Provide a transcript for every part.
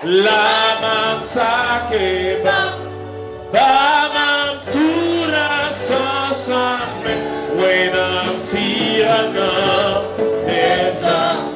La mam sakeba, ba mam sura sasame, wenam sirana ezama.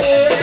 Bye.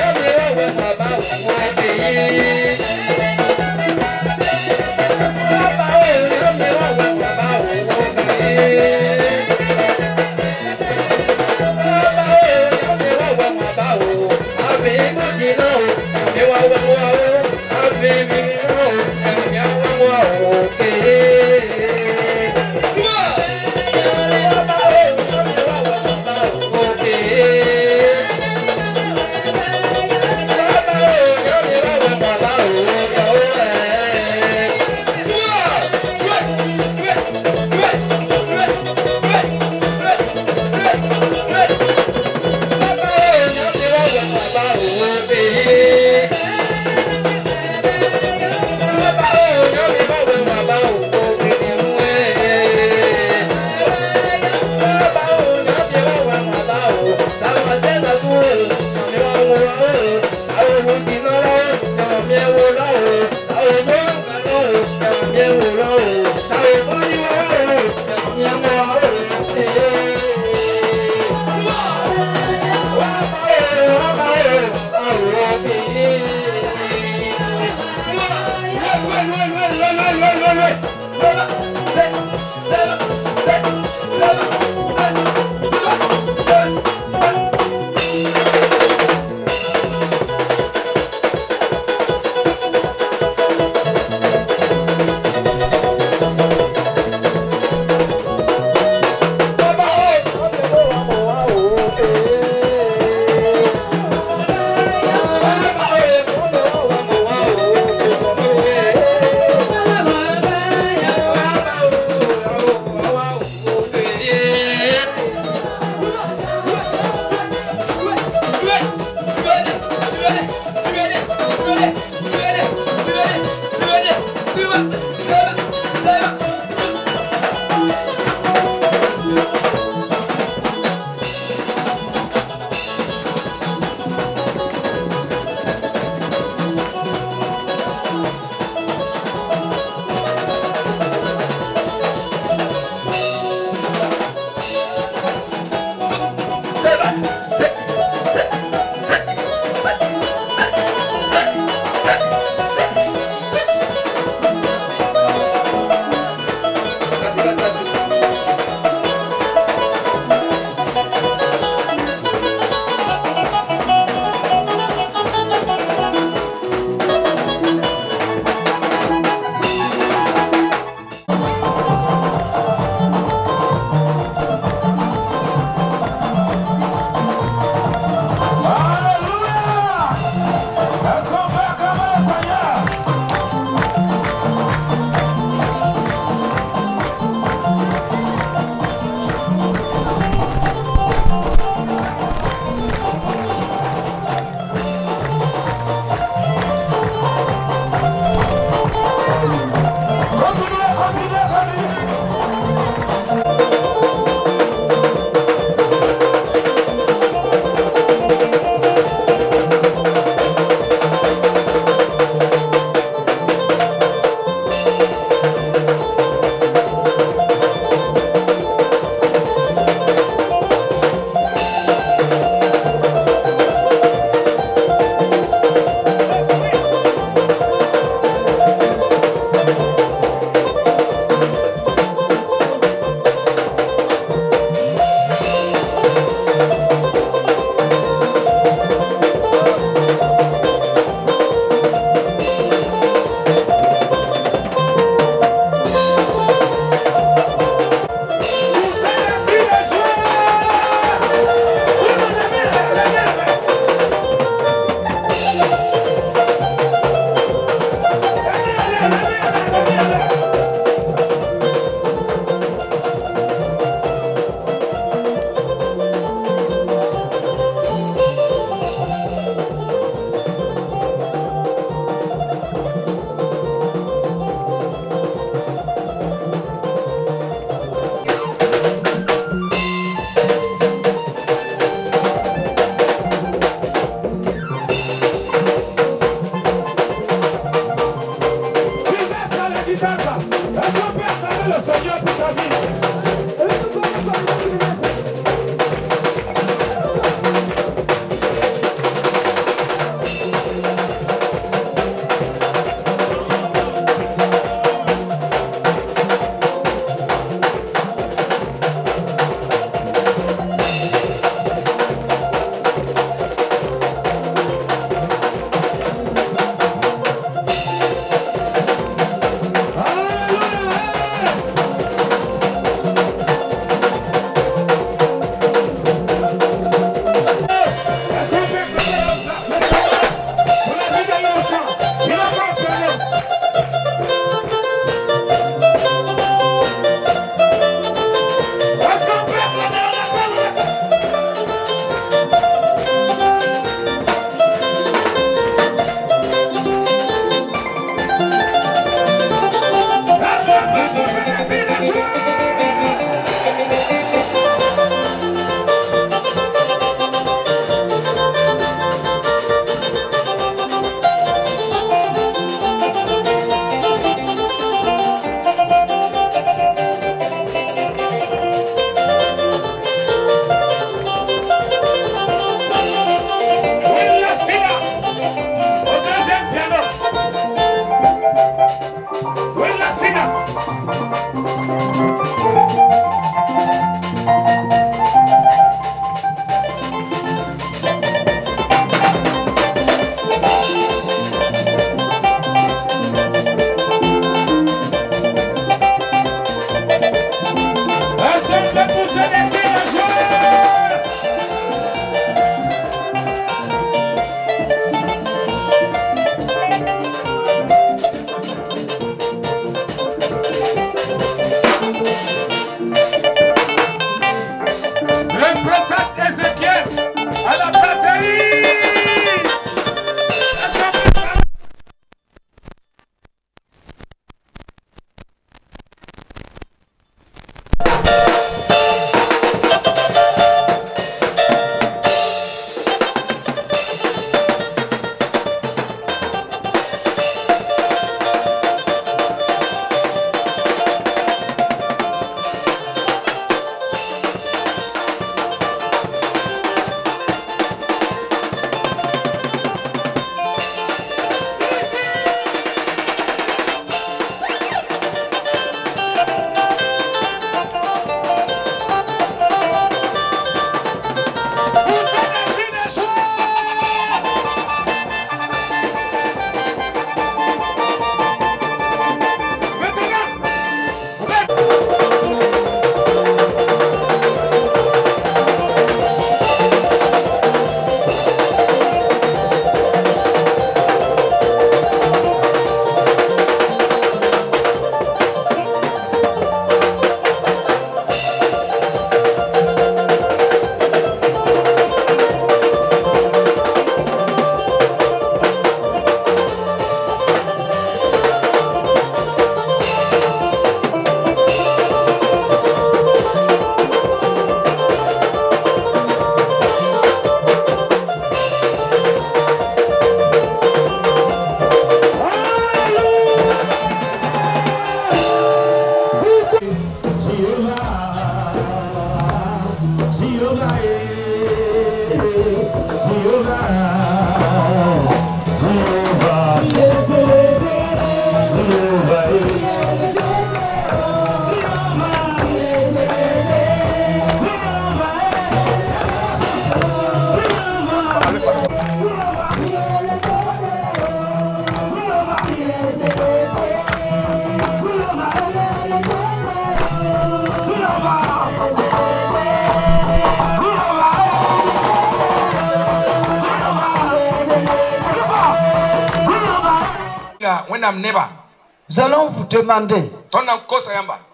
Nous allons vous demander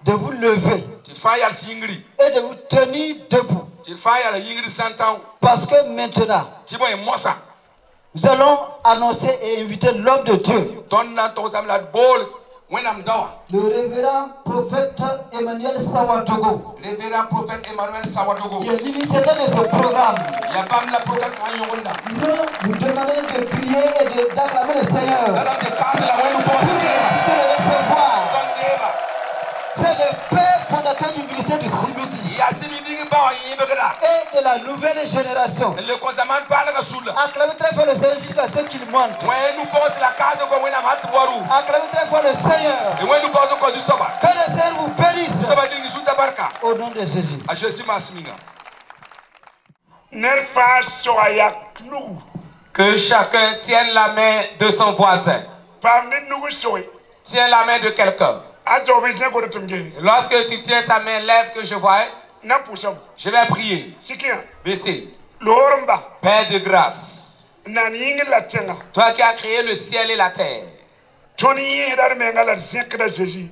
de vous lever et de vous tenir debout. Parce que maintenant, nous allons annoncer et inviter l'homme de Dieu, le révérend prophète Emmanuel Sawadogo, qui est l'initiateur de ce programme. Nous allons vous demander de prier et d'acclamer le Seigneur. Pour le recevoir. C'est le père fondateur du ministère du Simidi et de la nouvelle génération. Acclamez très fort le Seigneur jusqu'à ce qu'il monte. Acclamez très fort le Seigneur. Que le Seigneur vous bénisse. Au nom de Jésus. Que chacun tienne la main de son voisin. Tiens la main de quelqu'un. Lorsque tu tiens sa main, lève que je vois. Je vais prier. Baissez. Père de grâce, toi qui as créé le ciel et la terre,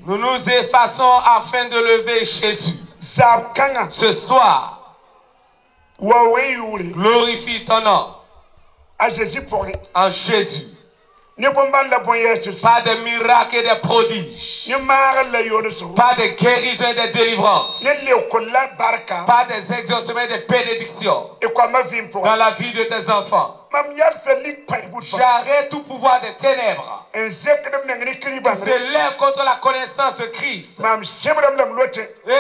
nous nous effaçons afin de lever Jésus. Ce soir, glorifie ton nom en Jésus. Pas de miracles et de prodiges. Pas de guérison et de délivrance. Pas des exaucements et de bénédictions dans la vie de tes enfants. J'arrête tout pouvoir des ténèbres. Il se lève contre la connaissance de Christ. Et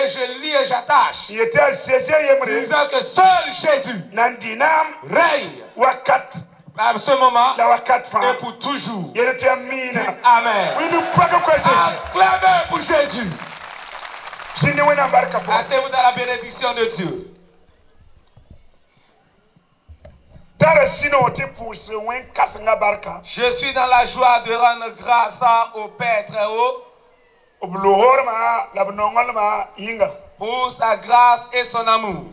je lis et j'attache, disant que seul Jésus règne à ce moment et pour toujours. Dites Amen. Acclamez pour Jésus. Asseyez-vous dans la bénédiction de Dieu. Je suis dans la joie de rendre grâce au Père très haut pour sa grâce et son amour.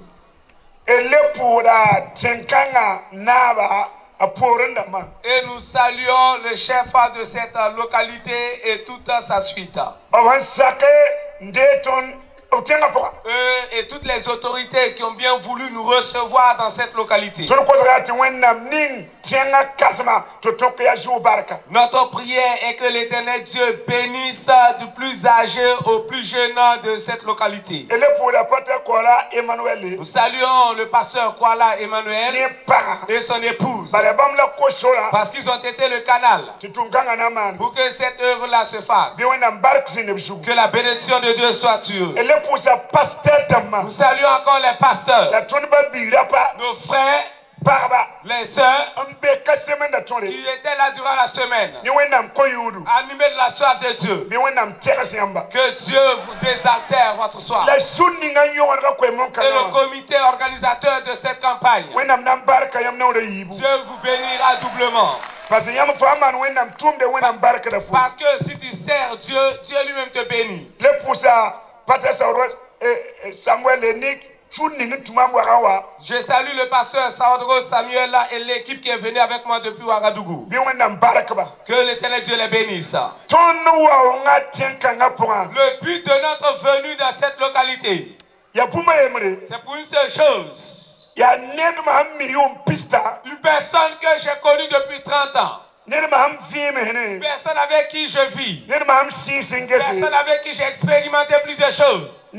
Et nous saluons le chef de cette localité et toute sa suite. Eux et toutes les autorités qui ont bien voulu nous recevoir dans cette localité. Notre prière est que l'Éternel Dieu bénisse du plus âgé au plus jeune de cette localité. Nous saluons le pasteur Kuala Emmanuel et son épouse, parce qu'ils ont été le canal pour que cette œuvre-là se fasse. Que la bénédiction de Dieu soit sur eux. Nous saluons encore les pasteurs, nos frères, les sœurs qui étaient là durant la semaine, animés de la soif de Dieu. Que Dieu vous désaltère votre soif. Et le comité organisateur de cette campagne, Dieu vous bénira doublement. Parce que si tu sers Dieu, Dieu lui-même te bénit. Je salue le pasteur Sawadro Samuel et l'équipe qui est venue avec moi depuis Ouagadougou. Que l'Éternel Dieu les bénisse. Le but de notre venue dans cette localité, c'est pour une seule chose. Une personne que j'ai connue depuis 30 ans. Personne avec qui je vis. Personne avec qui j'ai expérimenté plusieurs choses.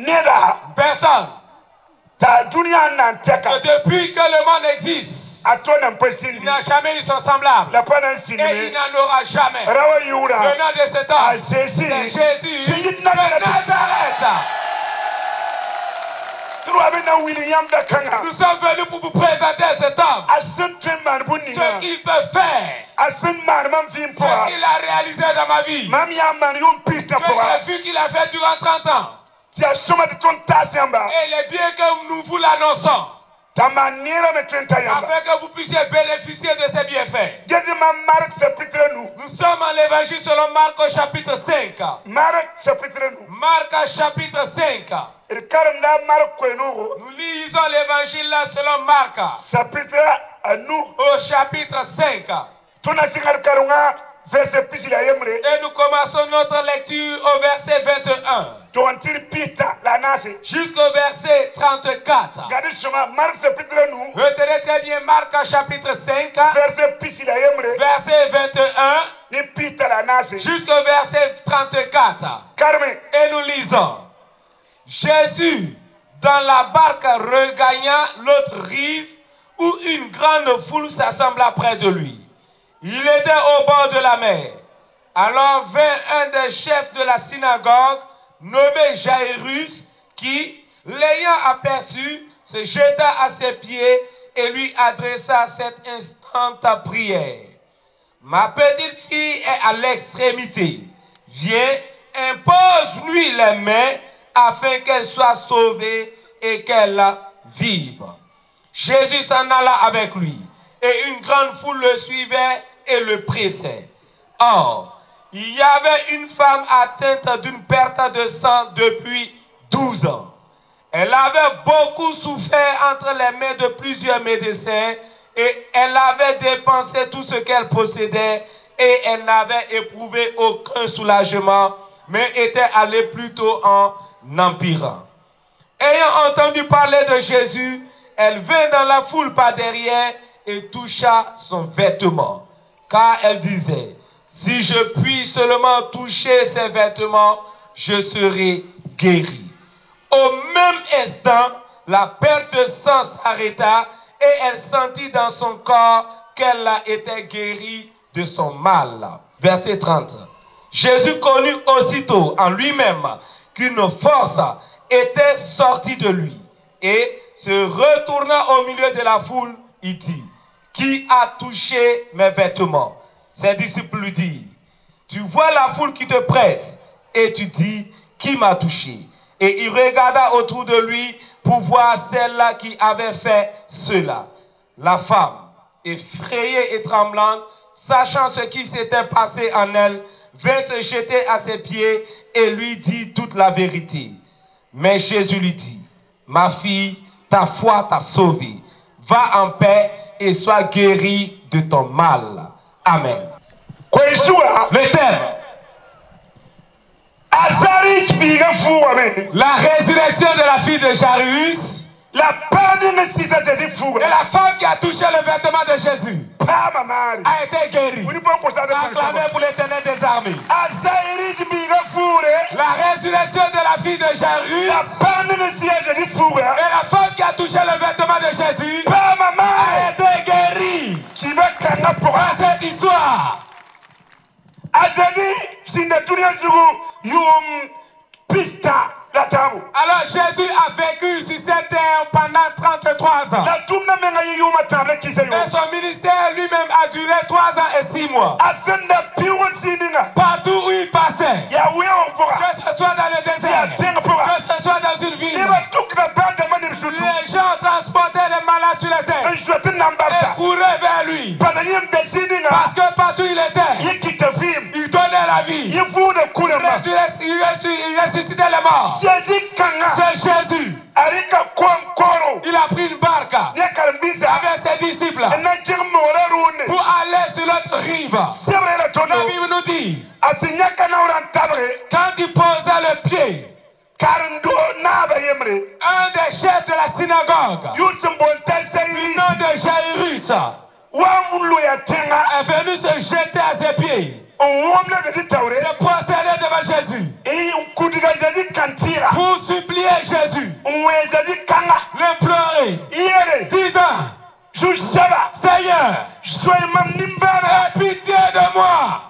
Personne. Que depuis que le monde existe, il n'a jamais eu son semblable. Et il n'en aura jamais. Le nom de cet homme, c'est Jésus de Nazareth. Nous sommes venus pour vous présenter cet homme. Ce qu'il peut faire. Ce qu'il a réalisé dans ma vie. Que j'ai vu qu'il a fait durant 30 ans. Et les biens que nous vous l'annonçons, afin que vous puissiez bénéficier de ces bienfaits. Nous sommes en l'évangile selon Marc au chapitre 5. Marc chapitre 5. Nous lisons l'évangile là selon Marc au chapitre 5. Et nous commençons notre lecture au verset 21 jusqu'au verset 34. Retenez très bien Marc chapitre 5, verset 21 jusqu'au verset 34. Et nous lisons. Jésus, dans la barque, regagna l'autre rive où une grande foule s'assembla près de lui. Il était au bord de la mer. Alors vint un des chefs de la synagogue, nommé Jairus, qui, l'ayant aperçu, se jeta à ses pieds et lui adressa cette instante prière. Ma petite fille est à l'extrémité. Viens, impose-lui les mains afin qu'elle soit sauvée et qu'elle vive. Jésus s'en alla avec lui et une grande foule le suivait et le pressait. Or, il y avait une femme atteinte d'une perte de sang depuis 12 ans. Elle avait beaucoup souffert entre les mains de plusieurs médecins et elle avait dépensé tout ce qu'elle possédait et elle n'avait éprouvé aucun soulagement, mais était allée plutôt en empirant. Ayant entendu parler de Jésus, elle vint dans la foule par derrière et toucha son vêtement. Car elle disait, si je puis seulement toucher ses vêtements, je serai guérie. Au même instant, la perte de sang s'arrêta et elle sentit dans son corps qu'elle était guérie de son mal. Verset 30. Jésus connut aussitôt en lui-même qu'une force était sortie de lui et se retournant au milieu de la foule, il dit, qui a touché mes vêtements? Ses disciples lui disent, tu vois la foule qui te presse et tu dis, qui m'a touché? Et il regarda autour de lui pour voir celle-là qui avait fait cela. La femme, effrayée et tremblante, sachant ce qui s'était passé en elle, vint se jeter à ses pieds et lui dit toute la vérité. Mais Jésus lui dit, ma fille, ta foi t'a sauvée. Va en paix et sois guérie de ton mal. Amen. Le thème. La résurrection de la fille de Jairus. Et la femme qui a touché le vêtement de Jésus a été guérie. Acclamez pour l'Éternel des armées. La résurrection de la fille de Jairus. Et la femme qui a touché le vêtement de Jésus a été guérie. Dans cette histoire, alors Jésus a vécu sur cette terre pendant 33 ans. Et son ministère lui-même a duré 3 ans et 6 mois. Partout où il passait, que ce soit dans le désert, que ce soit dans une ville, les gens transportaient les malades sur la terre et couraient vers lui. Parce que partout il était, il donnait la vie. Il ressuscitait les morts. C'est Jésus. Il a pris une barque avec ses disciples pour aller sur l'autre rive. La Bible nous dit, quand il posa le pied, un des chefs de la synagogue, du nom de Jairus, est venu se jeter à ses pieds. Se procéder devant Jésus pour supplier Jésus, l'implorer, disant, Seigneur, aie pitié de moi.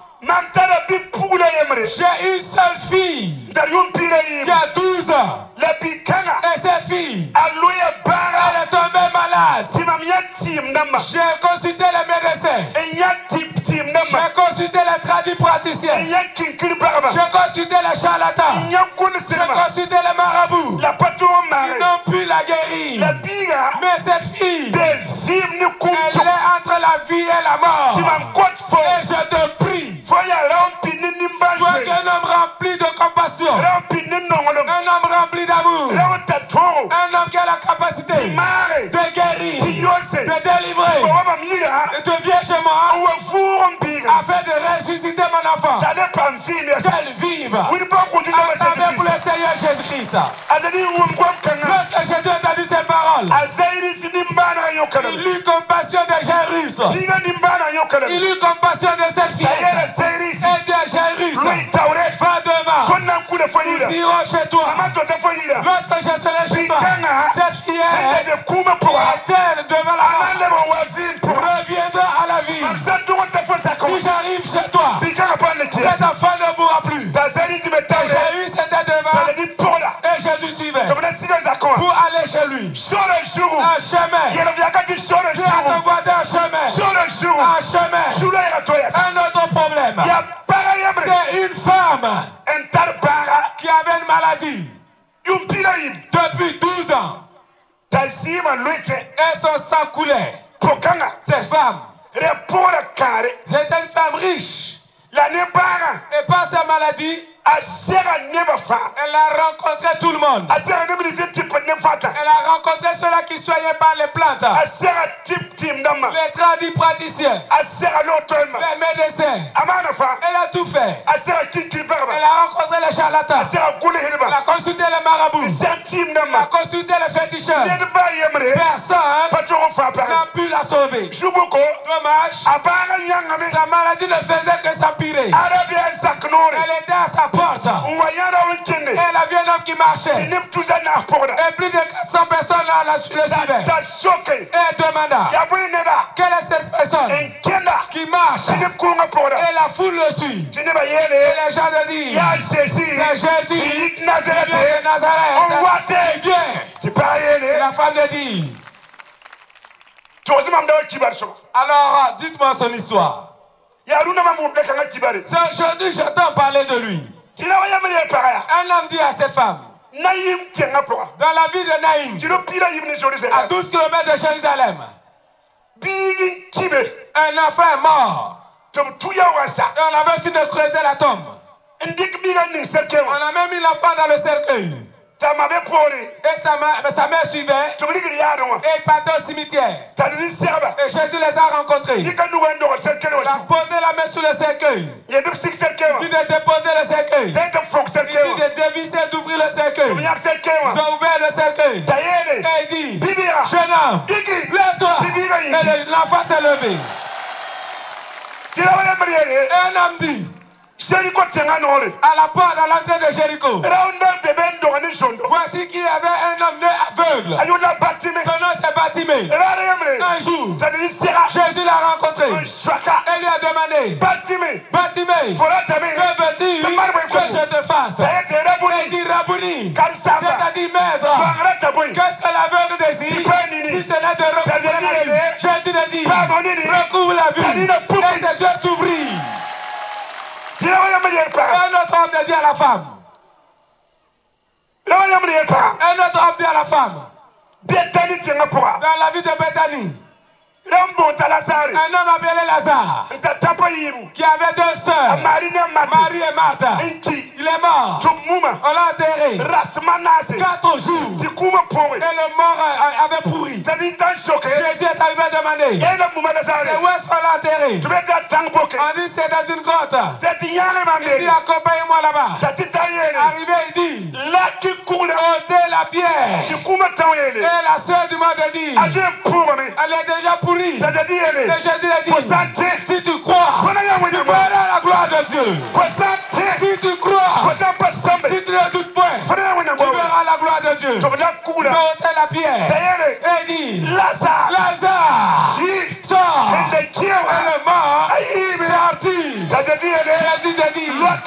J'ai une seule fille qui a 12 ans et cette fille, elle est tombée malade. J'ai consulté les médecins, j'ai consulté les tradipraticiens, j'ai consulté les charlatans, j'ai consulté les marabouts. Ils n'ont pu la guérir. Mais cette fille, elle est entre la vie et la mort. Et je te prie, sois un homme rempli de compassion, un homme rempli d'amour, un homme qui a la capacité de guérir, de délivrer, de viens chez moi afin de ressusciter mon enfant. Qu'elle vive. Acclamez pour le Seigneur Jésus-Christ. Lorsque Jésus a dit ces paroles, il eut compassion de Jairus. Il eut compassion de cette fille. Et de Jairus. Va demain. Nous irons chez toi. Lorsque je serai chez toi, cette fille est devant la mort reviendra à la vie. Si j'arrive chez toi, cet enfant ne mourra plus. Jairus était devant et Jésus suivait pour aller chez lui. Un chemin. Dis à ton voisin un chemin. Un chemin. Un autre problème. C'est une femme qui avait une maladie depuis 12 ans. Et son sang coulait. Cette femme, c'était une femme riche. Et par sa maladie, elle a rencontré tout le monde. Elle a rencontré ceux-là qui soignaient par les plantes. Les tradipraticiens. Les médecins. Elle a tout fait. Elle a rencontré les charlatans. Elle a consulté les marabouts. Elle a consulté les féticheurs. Personne n'a pu la sauver. Dommage. Sa maladie ne faisait que s'empirer. Elle était à sa porte. Elle a vu un homme qui marchait. Et plus de 400 personnes le suivaient. Et elle demanda, quelle est cette personne qui marche? Et la foule le suit. Et les gens le disent, c'est Jésus de Nazareth. Il vient. Et la femme le dit. Alors, dites-moi son histoire. Aujourd'hui, j'entends parler de lui. Un homme dit à cette femme, dans la ville de Naïm, à 12 km de Jérusalem, un enfant est mort. Et on avait fini de creuser la tombe. On a même mis l'enfant dans le cercueil. Et sa mère suivait. Et il partait au cimetière. Et Jésus les a rencontrés. Il a posé la main sur le cercueil. Il dit de déposer le cercueil. Il dit de dévisser, d'ouvrir le cercueil. Ils ont ouvert le cercueil. Et il dit, jeune homme, lève-toi. Et l'enfant s'est levé. Et un homme dit, à la porte, à l'entrée de Jéricho, voici qu'il y avait un homme né aveugle. Son nom c'est Bartimée. Un jour, Jésus l'a rencontré. Et lui a demandé, Bartimée, que veux-tu que je te fasse? Et il dit, Rabouni, c'est-à-dire maître, qu'est-ce que l'aveugle désire? Si ce n'est de recouvrir la vue. Jésus lui dit, recouvre la vue. Et ses yeux s'ouvrirent. Un autre homme dit à la femme. Un autre homme dit à la femme. Dans la ville de Bethanie, un homme appelé Lazare, qui avait deux sœurs, Marie et Martha. Il est mort. On l'a enterré 4 jours. Et le mort avait pourri. Jésus est arrivé à demander, et où est-ce qu'on l'a enterré? On dit c'est dans une grotte. Il dit accompagne-moi là-bas. Arrivé, il dit ôtez la pierre. Et la sœur du monde dit elle est déjà pourrie. Et Jésus a dit si tu crois, tu verras la gloire de Dieu. Si tu crois, si tu ne doutes point, tu verras la gloire de Dieu. Il a ôté la pierre et dit Lazare, sors. Et le mort est parti. Jésus a dit désirez-le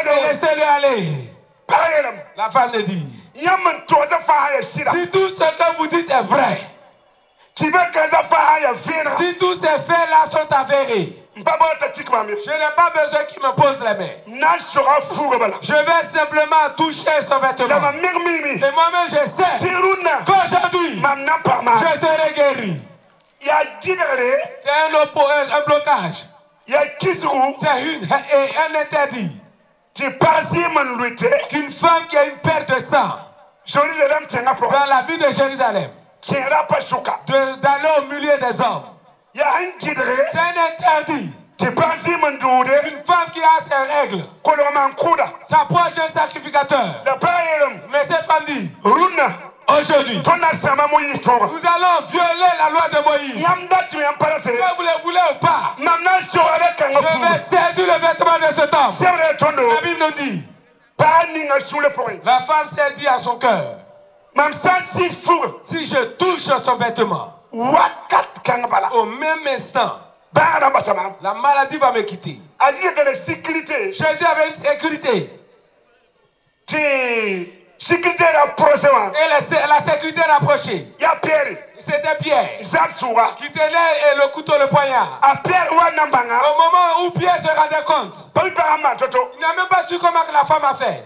et laissez-le aller. La femme le dit si tout ce que vous dites est vrai, si tous ces faits-là sont avérés, je n'ai pas besoin qu'il me pose les mains. Je vais simplement toucher son vêtement. Et moi-même je sais qu'aujourd'hui je serai guéri. C'est un blocage. C'est un interdit. Qu'une femme qui a une perte de sang dans la ville de Jérusalem, d'aller au milieu des hommes, C'est un interdit. Une femme qui a ses règles s'approche d'un sacrificateur. Mais cette femme dit, aujourd'hui, nous allons violer la loi de Moïse. Que vous le voulez ou pas, je vais saisir le vêtement de cet homme. La Bible nous dit, la femme s'est dit à son cœur, si je touche son vêtement, au même instant, la maladie va me quitter. Jésus avait une sécurité. Et la sécurité rapprochée. C'était Pierre qui tenait le couteau, le poignard. Au moment où Pierre se rendait compte, il n'a même pas su comment la femme a fait.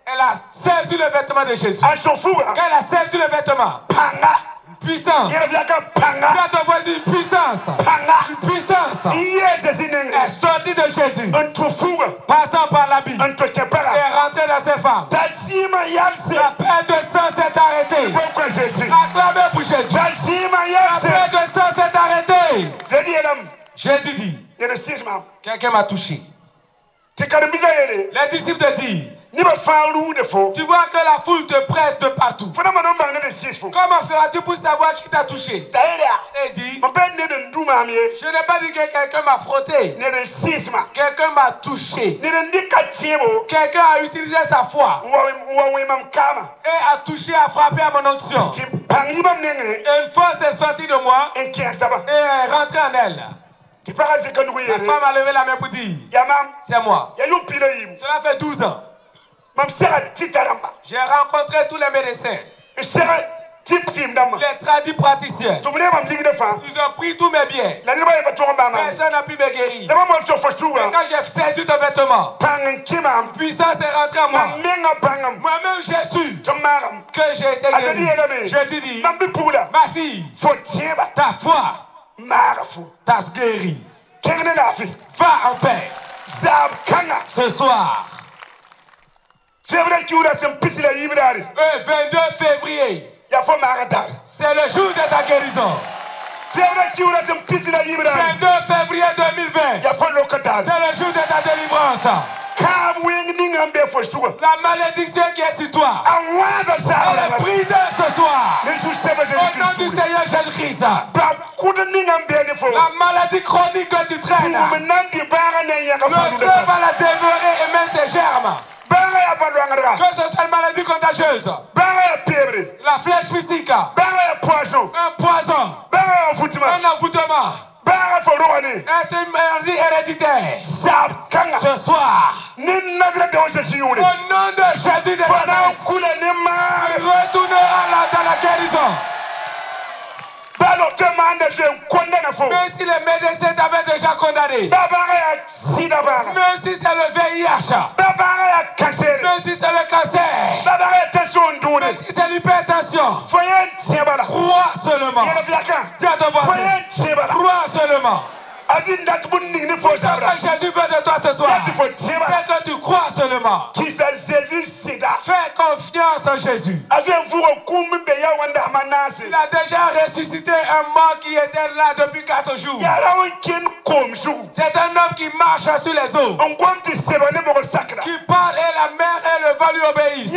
Elle a saisi le vêtement de Jésus. Elle a saisi le vêtement. Puissance. Quand on voit une puissance. Une puissance. Elle est sortie de Jésus. Passant par la Bible. Et est rentrée dans ses femmes. La perte de sang s'est arrêtée. Acclamez pour Jésus. La perte de sang s'est arrêtée. Jésus dit, quelqu'un m'a touché. Les disciples disent, tu vois que la foule te presse de partout. Comment feras-tu pour savoir qui t'a touché? Il dit, je n'ai pas dit que quelqu'un m'a frotté. Quelqu'un m'a touché. Quelqu'un a utilisé sa foi et a touché, a frappé à mon onction. Une force est sortie de moi et est rentrée en elle. La femme a levé la main pour dire, c'est moi. Cela fait 12 ans. J'ai rencontré tous les médecins, les tradis praticiens. Ils ont pris tous mes biens. Personne n'a pu me guérir. Et quand j'ai saisi ton vêtement, puissance est rentrée en moi. Moi-même j'ai su que j'ai été guéri. Jésus dit, ma fille, ta foi t'a guéri. Va en paix. Ce soir, 22 février, c'est le jour de ta guérison. 22 février 2020, c'est le jour de ta délivrance. La malédiction qui est sur toi, elle est brisée ce soir. Au nom du Seigneur Jésus-Christ. La maladie chronique que tu traînes, le feu va la dévorer et même ses germes. Que ce soit une maladie contagieuse, la flèche mystique, un poison, un envoûtement, c'est une maladie héréditaire. Ce soir, au nom de Jésus de Nazareth, retournera dans la guérison. Même si les médecins t'avaient déjà condamné, même si c'est le VIH, même si c'est le cancer, même si c'est l'hypertension, crois seulement. Dis à ton voisin, crois seulement. Ce que Jésus veut de toi ce soir, c'est que tu crois seulement. Fais confiance en Jésus. Il a déjà ressuscité un mort qui était là depuis 4 jours. C'est un homme qui marche sur les eaux, qui parle et la mer et le vent lui obéissent.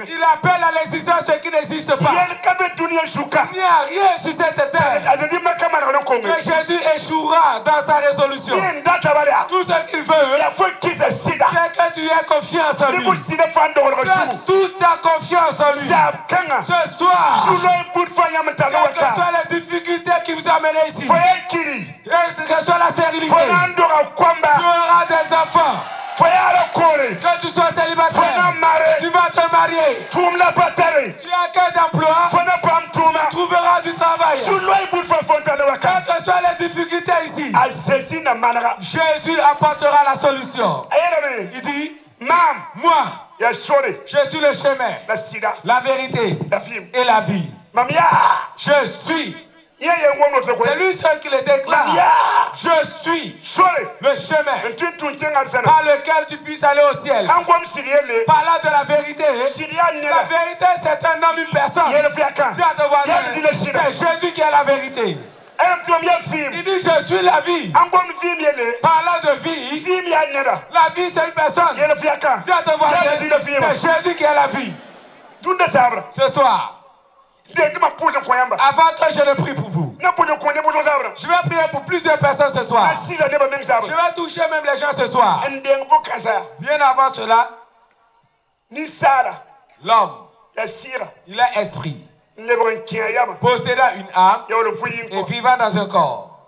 Il appelle à l'existence ce qui n'existe pas. Il n'y a rien sur cette terre que Jésus échouera dans sa résolution. Tout ce qu'il veut, c'est que tu aies confiance en lui. Place toute ta confiance en lui. Ce soir, quelles que soient les difficultés qui vous amènent ici, quelle que soit la stérilité, tu auras des enfants. Que tu sois célibataire, tu vas te marier. Tu as qu'un emploi, tu trouveras du travail. Quelles que soient les difficultés ici, Jésus apportera la solution. Il dit, moi, je suis le chemin, la vérité et la vie. Je suis C'est lui seul qui le déclare. Je suis le chemin par lequel tu puisses aller au ciel. Parlant de la vérité. La vérité, c'est un homme, une personne. Dis à ton voisin, c'est Jésus qui est la vérité. Il dit, je suis la vie. Parlant de vie, la vie, c'est une personne. Dis à ton voisin, c'est Jésus qui est la vie. Ce soir, avant que je ne prie pour vous, je vais prier pour plusieurs personnes ce soir. Je vais toucher même les gens ce soir. Bien avant cela, l'homme, il est esprit, possédant une âme et vivant dans un corps.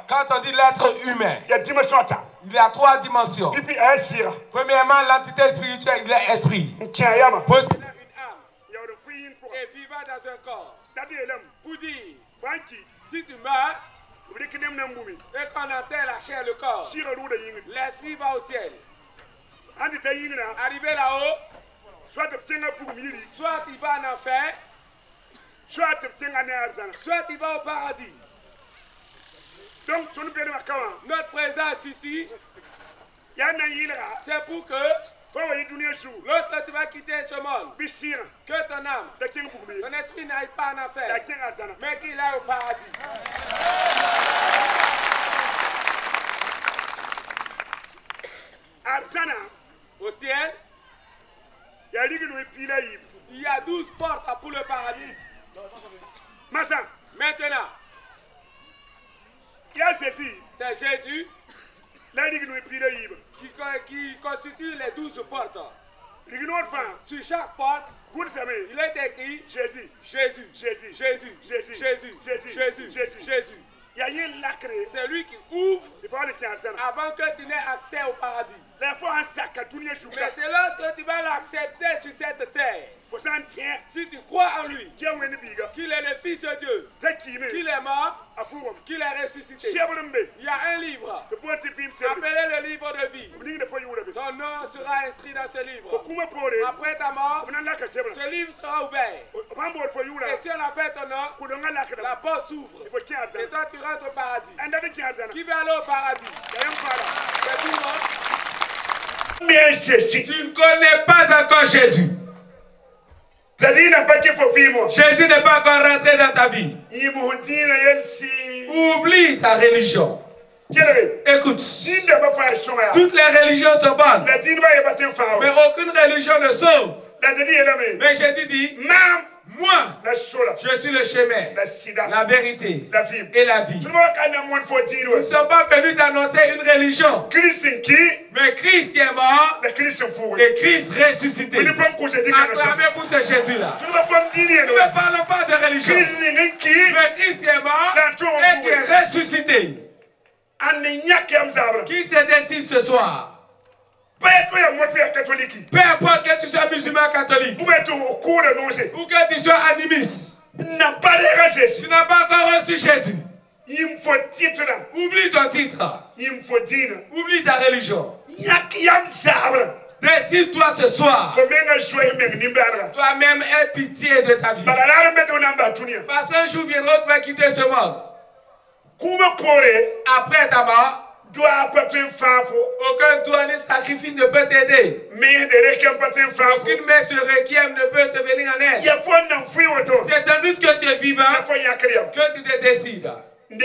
Quand on dit l'être humain, il y a 3 dimensions. Premièrement, l'entité spirituelle, il est esprit, possédant une âme et vivant dans un corps. Pour dire, si tu meurs et qu'on enterre la chair, le corps, l'esprit va au ciel. Arrivé là-haut, soit il va en enfer, soit il va au paradis. Donc, notre présence ici, c'est pour que lorsque tu vas quitter ce monde, que ton âme, ton esprit n'aille pas en enfer, mais qu'il aille au paradis. Au ciel, il y a 12 portes pour le paradis. Maintenant, c'est Jésus qui constitue les 12 portes. Sur chaque porte, il est écrit Jésus, Jésus, Jésus, Jésus, Jésus, Jésus, Jésus, Jésus, Jésus. C'est lui qui ouvre avant que tu n'aies accès au paradis. Mais c'est lorsque tu vas l'accepter sur cette terre. Si tu crois en lui, qu'il est le Fils de Dieu, qu'il est mort, qu'il est ressuscité. Il y a un livre appelé le livre de vie. Ton nom sera inscrit dans ce livre. Après ta mort, ce livre sera ouvert. Et si on appelle ton nom, la porte s'ouvre. Et toi tu rentres au paradis. Qui va aller au paradis? C'est tout le monde. Tu ne connais pas encore Jésus. Jésus n'est pas encore rentré dans ta vie. Oublie ta religion. Écoute, toutes les religions sont bonnes, mais aucune religion ne sauve. Mais Jésus dit, moi, je suis le chemin, la vérité et la vie. Nous ne sommes pas venus d'annoncer une religion, mais Christ qui est mort et Christ ressuscité. Acclamez-vous ce Jésus-là. Nous ne parlons pas de religion, mais Christ qui est mort et qui est ressuscité. Qui se décide ce soir? Peu importe que tu sois musulman catholique ou que tu sois animiste, tu n'as pas encore reçu Jésus. Oublie ton titre. Oublie ta religion. Décide-toi ce soir. Toi-même aie pitié de ta vie. Parce qu'un jour viendra, tu vas quitter ce monde. Après ta mort, aucun doigt ni sacrifice ne peut t'aider. Aucune messe requiem ne peut te venir en aide. C'est tandis que tu es vivant que tu te décides. Et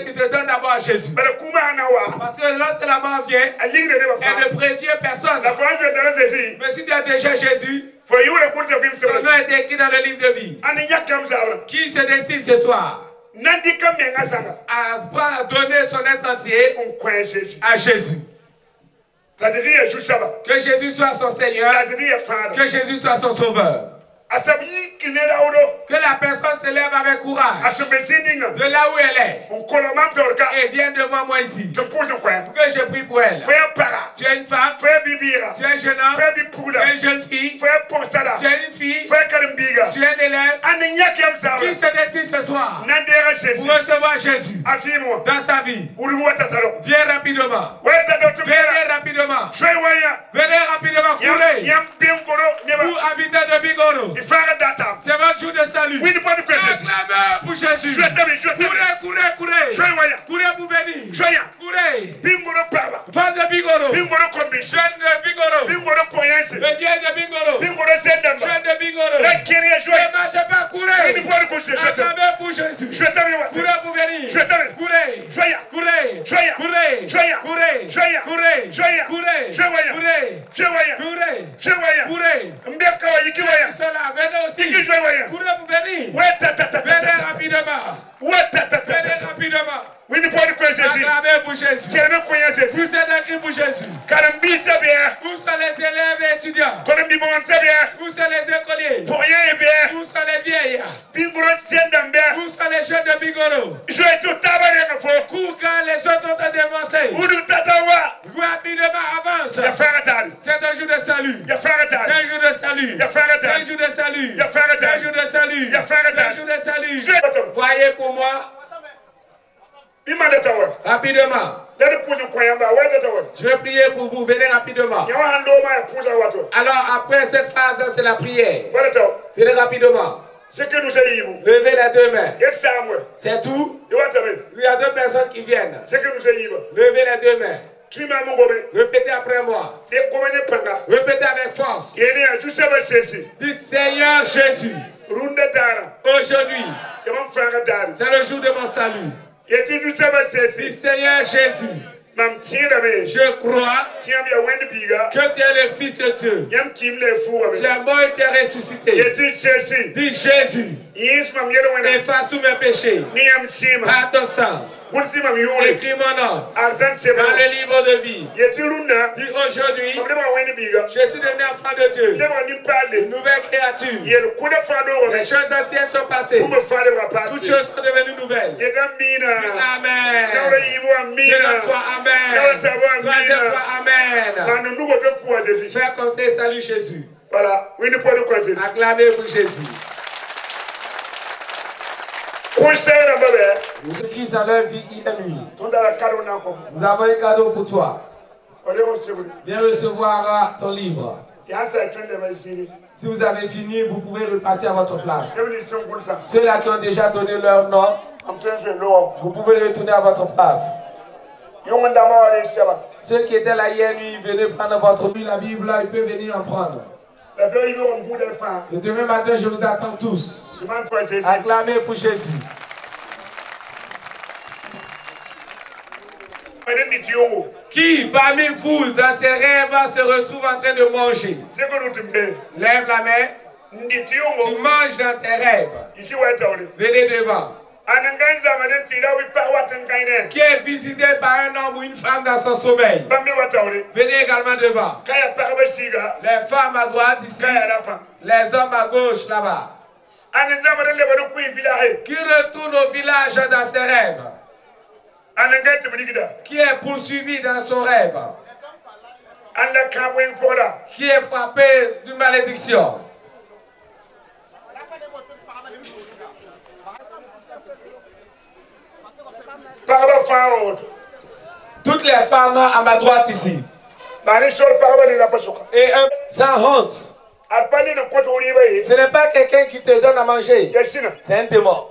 tu te donnes d'abord à Jésus. Parce que lorsque la mort vient, elle ne prévient personne. Mais si tu as déjà Jésus, ton nom est écrit dans le livre de vie. Qui se décide ce soir à donner son être entier à Jésus? Que Jésus soit son Seigneur, que Jésus soit son Sauveur. Que la personne se lève avec courage de là où elle est et vienne devant moi ici pour que je prie pour elle. Tu es une femme, tu es un jeune homme, tu es une jeune fille, tu es une fille, tu es un élève qui se décide ce soir pour recevoir Jésus dans sa vie. Viens rapidement. Venez rapidement. Venez rapidement couler. Vous habitants de Bigoro, C'est votre jour de salut. Acclamez pour Jésus. Courez. Courez pour venir. Courez. Fan de Bingoro. Jeune de Bingoro. Le vieil de Bingoro. Jeune de Bingoro. Ne marchez pas, courez. Acclamez pour Jésus. Courez pour venir. Acclamez pour Jésus. Vous êtes écrit pour Jésus. Où sont les élèves et étudiants? Où sont les écoliers? Où sont les vieillards? Où sont les jeunes de Bingoro? Cours quand les autres ont dévancé. Rapidement avance. C'est un jour de salut. C'est un jour de salut. C'est un jour de salut. C'est un jour de salut. C'est un jour de salut. Voyez pour moi. Rapidement. Je vais prier pour vous. Venez rapidement. Alors après cette phase, c'est la prière. Venez rapidement. Levez les deux mains. C'est tout. Il y a deux personnes qui viennent. Levez les deux mains. Répétez après moi. Répétez avec force. Dites Seigneur Jésus. Aujourd'hui, c'est le jour de mon salut. Dites Seigneur Jésus. Je crois que tu es le Fils de Dieu. Tu es mort et tu es ressuscité. Dis Jésus, efface tous mes péchés par ton sang. Écris mon nom dans le livre de vie. Dis aujourd'hui, je suis devenu enfant de Dieu, une nouvelle créature. Les choses anciennes sont passées, toutes choses sont devenues nouvelles. Dis Amen. Deuxième fois Amen. Troisième fois Amen. Fais comme ça, salut Jésus. Voilà, Acclamez pour Jésus. Ceux qui sont leur vie inouïe. Nous avons un cadeau pour toi. Viens recevoir ton livre. Si vous avez fini, vous pouvez repartir à votre place. Ceux-là qui ont déjà donné leur nom, vous pouvez retourner à votre place. Ceux qui étaient là hier nuit, venez prendre votre Bible. La Bible, ils peuvent venir en prendre. Le demain matin, je vous attends tous. Acclamez pour Jésus. Qui parmi vous, dans ses rêves, se retrouve en train de manger? Lève la main. Tu manges dans tes rêves. Venez devant. Qui est visité par un homme ou une femme dans son sommeil? Venez également devant. Les femmes à droite ici, les hommes à gauche là-bas. Qui retourne au village dans ses rêves? Qui est poursuivi dans son rêve? Qui est frappé d'une malédiction? Toutes les femmes à ma droite ici. Et un sans honte. Ce n'est pas quelqu'un qui te donne à manger. C'est un démon.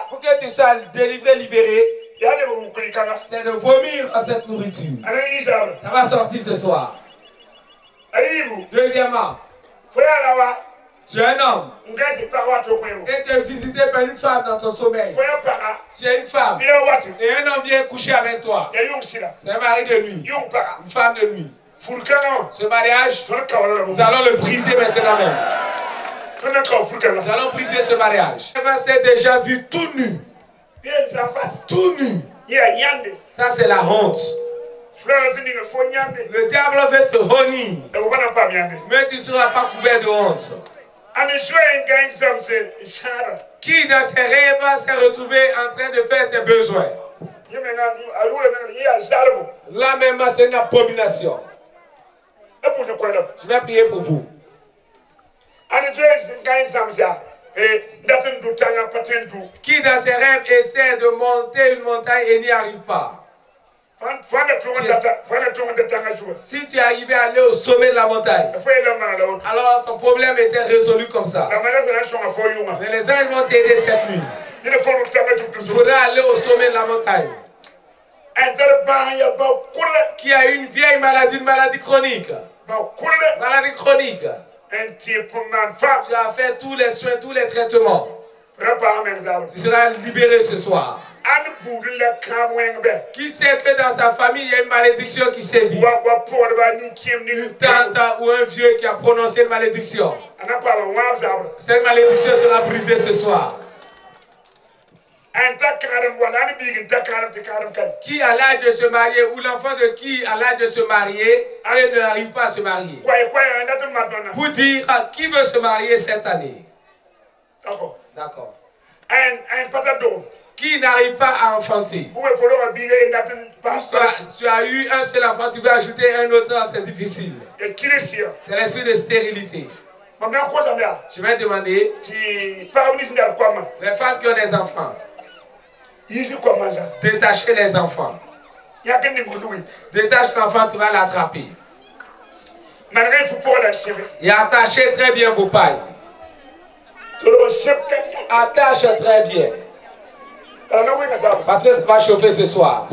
Pour que tu sois délivré, libéré, c'est de vomir à cette nourriture. Ça va sortir ce soir. Deuxièmement, tu es un homme et tu es visité par une femme dans ton sommeil. Tu es une femme et un homme vient coucher avec toi. C'est un mari de nuit, une femme de nuit. Ce mariage, nous allons le briser maintenant même. Nous allons briser ce mariage. Elle s'est déjà vu tout nu. Tout nu. Ça c'est la honte. Le diable veut te honir. Mais tu ne seras pas couvert de honte. Qui dans ses rêves s'est retrouvé en train de faire ses besoins? Là même c'est une abomination. Je vais prier pour vous. Qui dans ses rêves essaie de monter une montagne et n'y arrive pas? Si tu es arrivé à aller au sommet de la montagne, alors ton problème était résolu comme ça. Mais les anges vont t'aider cette nuit. Il faudra aller au sommet de la montagne. Qui a une vieille maladie, une maladie chronique. Maladie chronique. Tu as fait tous les soins, tous les traitements. Tu seras libéré ce soir. Qui sait que dans sa famille il y a une malédiction qui sévit? Une tante ou un vieux qui a prononcé une malédiction. Cette malédiction sera brisée ce soir. Qui à l'âge de se marier ou l'enfant de qui à l'âge de se marier et ne n'arrive pas à se marier? Pour dire qui veut se marier cette année? D'accord. Qui n'arrive pas à enfanter? Tu as eu un seul enfant, tu veux ajouter un autre, c'est difficile. C'est l'esprit de stérilité. Je vais demander les femmes qui ont des enfants, détacher les enfants. Détache l'enfant, tu vas l'attraper. Et attachez très bien vos pailles. Attache très bien. Parce que ça va chauffer ce soir.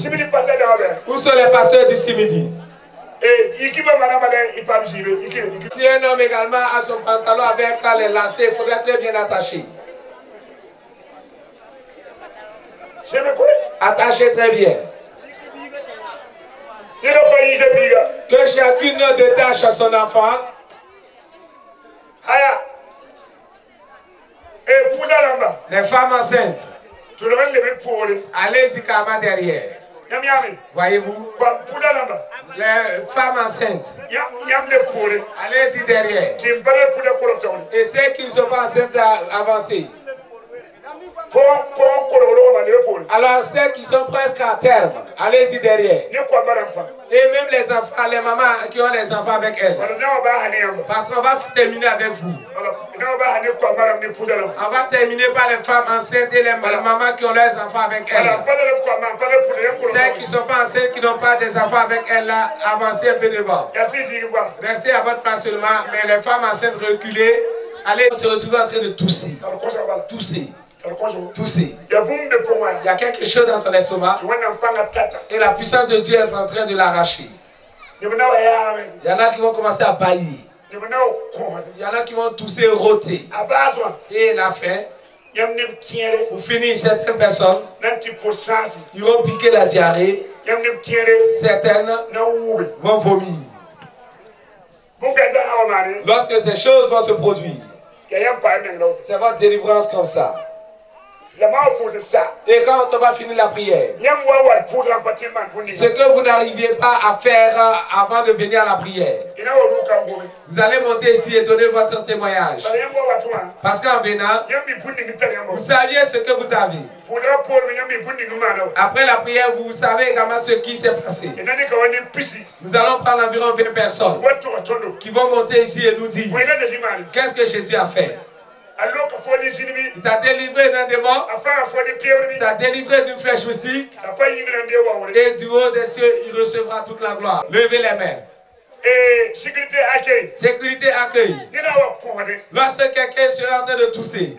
Où sont les pasteurs d'ici midi? Si un homme également a son pantalon avec les lacets, il faudrait très bien attacher. Attachez très bien. Que chacune détache à son enfant. Les femmes enceintes. Allez-y carrément derrière. Voyez-vous? Les femmes enceintes. Allez-y derrière. Et ceux qui ne sont pas enceintes, avancez. Alors ceux qui sont presque à terme, allez-y derrière. Et même les enfants, les mamans qui ont les enfants avec elles. Parce qu'on va terminer avec vous. On va terminer par les femmes enceintes et les mamans qui ont leurs enfants avec elles. Ceux qui ne sont pas enceintes, qui n'ont pas des enfants avec elles, là, avancez un peu devant. Restez à votre place seulement, mais les femmes enceintes reculées, allez se retrouver en train de tousser. Tousser. Tousser. Il y a quelque chose dans ton estomac et la puissance de Dieu est en train de l'arracher. Il y en a qui vont commencer à bailler. Il y en a qui vont tousser, rôter. Et la faim. Pour finir, certaines personnes, ils vont piquer la diarrhée. Certaines vont vomir. Lorsque ces choses vont se produire, c'est votre délivrance comme ça. Et quand on va finir la prière, ce que vous n'arriviez pas à faire avant de venir à la prière, vous allez monter ici et donner votre témoignage. Parce qu'en venant, vous saviez ce que vous avez. Après la prière, vous savez également ce qui s'est passé. Nous allons prendre environ 20 personnes qui vont monter ici et nous dire qu'est-ce que Jésus a fait. Il t'a délivré d'un démon. Il t'a délivré d'une flèche mystique. Et du haut des cieux, il recevra toute la gloire. Levez les mains. Et sécurité accueil. Sécurité accueil. Lorsque quelqu'un sera en train de tousser,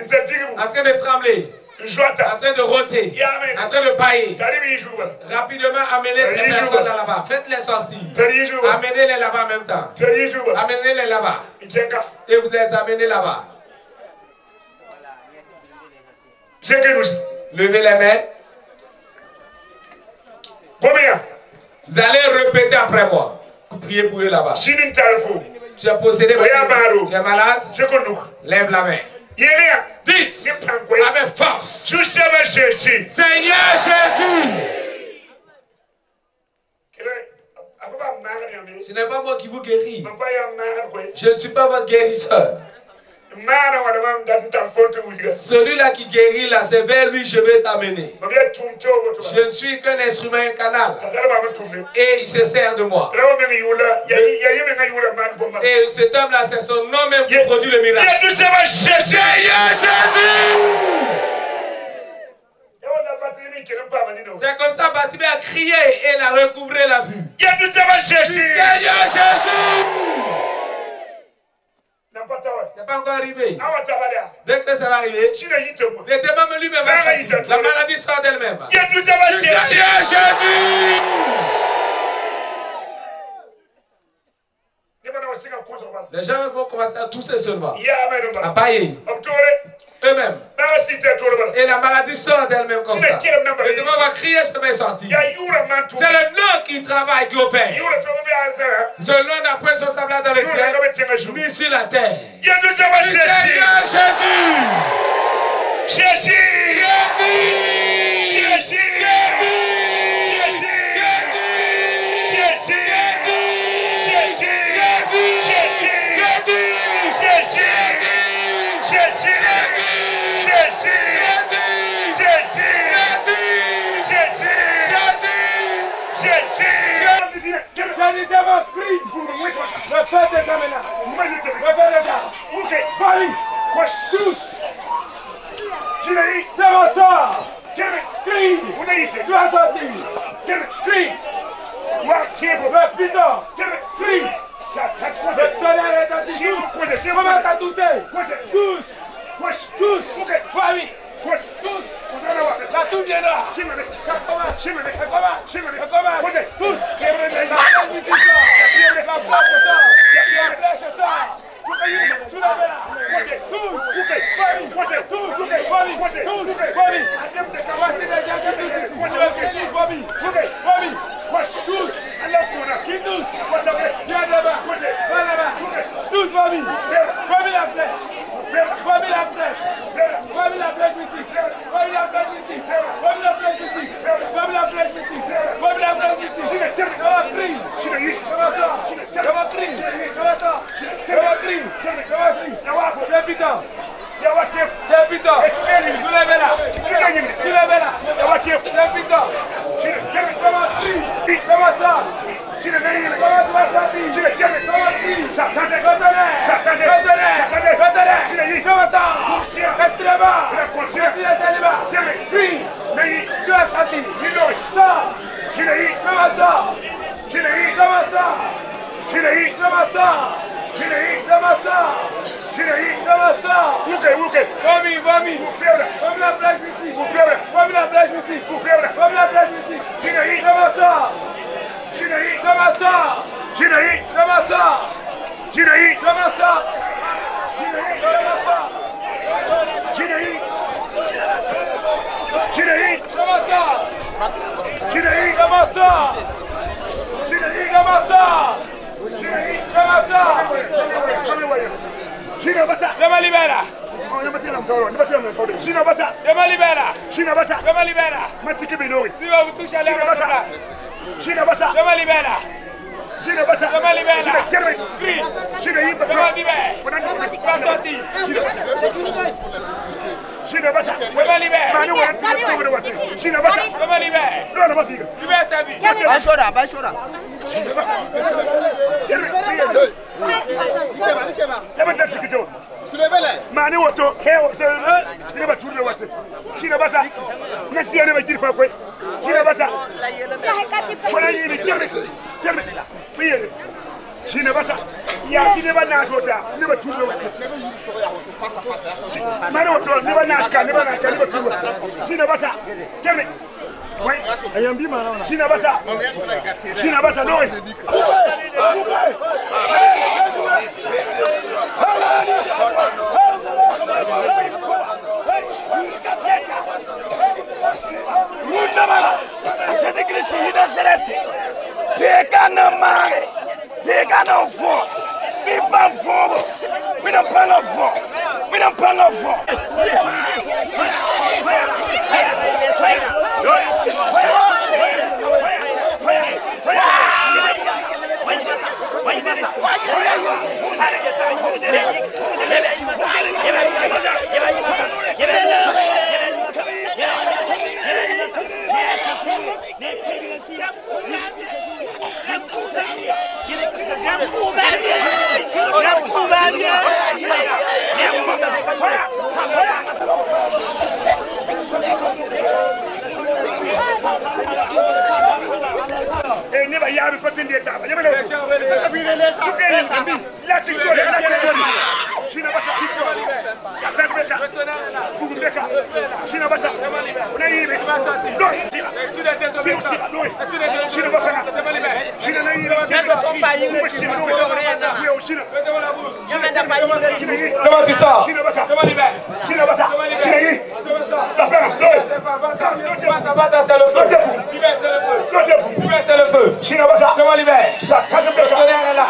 en train de trembler, en train de rôter, en train de bailler, rapidement amenez ces personnes là-bas. Faites-les sortir. Amenez-les là-bas en même temps. Amenez-les là-bas. Et vous les amenez là-bas. Levez les mains. Combien? Vous allez répéter après moi. Vous priez pour eux là-bas. Tu es possédé par tu es malade. Lève la main. Dites avec force. Seigneur Jésus. Ce n'est pas moi qui vous guéris. Je ne suis pas votre guérisseur. Celui-là qui guérit là, c'est vers lui je vais t'amener. Je ne suis qu'un instrument, un canal. Et il se sert de moi. Et cet homme-là, c'est son nom même qui produit le miracle. C'est comme ça Bartimée a crié et il a recouvré la vue. Du Seigneur Jésus. C'est pas encore arrivé. Dès que ça va arriver, les démons lui-même va sortir. La maladie sort d'elle-même. Du Seigneur Jésus. Les gens vont commencer à tousser seulement, à bailler eux-mêmes. Et la maladie sort d'elle-même comme ça. Le démon va crier, ce est sorti. C'est le nom qui travaille, qui opère. Ce nom n'a point son semblable dans le ciel, ni sur la terre. Du Seigneur Jésus. Jésus. J'ai dit devant crie pour le faire des amenas. Le faire des armes. Ok, Paris, tous. Devant ça. Crie. Tu as sorti. Crie. Le piton. Crie. Le tonnerre est sorti. Tous. Commence à tousser. Tous. Paris. Tous. La toux viendra. Ça commence. Tous. La flèche sort. Tous. Voici les gens qui toussent ici. Qui toussent. Viens là-bas. Va là-bas. Tous, famille. Famille la flèche. Famille la flèche. Famille la flèche mystique. Famille la flèche mystique. Famille la flèche mystique. Famille la flèche mystique. Famille la flèche mystique. Comment crie. Comment ça. Comment crie. Comment ça. Comment crie. Comment crie. C'est putain. C'est putain. Soulevez-la. Soulevez-la. C'est putain. Comment crie. Comment ça. Comment tu vas sortir. Comment crie. Retenez. Comment ça. Reste là-bas. Reste là-bas. Crie. Tu as sorti. Sors. Comment ça. Comment ça. Comment ça. Comment ça. Comment ça. Famille. Famille la plage mystique. Famille la plage mystique. Famille la plage mystique. Comment ça. Comment ça. Comment ça. Comment ça. Dema libera. Dema libera. Si vous touchez à la place. Dema libera. Dema libera. Crie. Dema libera. Pas sorti. Dema libera. Dema libera. Libère sa vie. Baishora. Mani woto hewo ne ba turbe wate shine basa ne siya ne ba girfa koi shine basa fara yi ne terme fiye shine basa ya shine ba na jota ne ba turbe wate mani woto ne ba na ka ne ba turbe shine basa terme wai ayambi mana shine basa no Comment tu sors? Comment libère? C'est le feu. C'est le feu. Comment libère? Le tonnerre est là.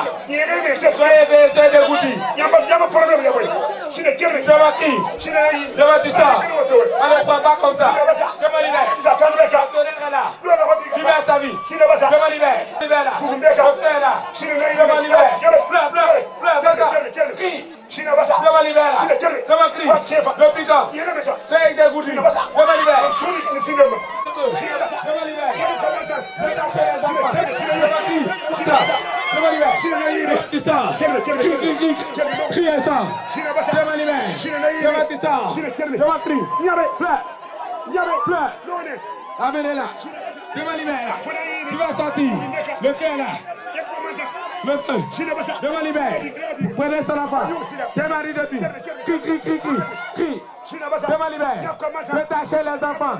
Soyez dégoûtés. Comment crie? Comment tu sors? On ne prend pas comme ça. Comment libère? Le tonnerre est là. Libère sa vie. Comment libère? Libère là. Mon frère là. Comment libère? Pleure. Crie. Comment libère là? Comment crie? Le piquant. Soyez dégoûtés. Comment libère? Comment libère? Tu sors. Crie et sors. Comment libère? Comment tu sors? Comment crie? Pleure. Amenez-la. Comment libère? Tu vas sortir. Le feu est là. Le feu. Comment libère? Prenez son enfant. C'est Marie de Dieu. Crie. Comment libère? Détachez les enfants.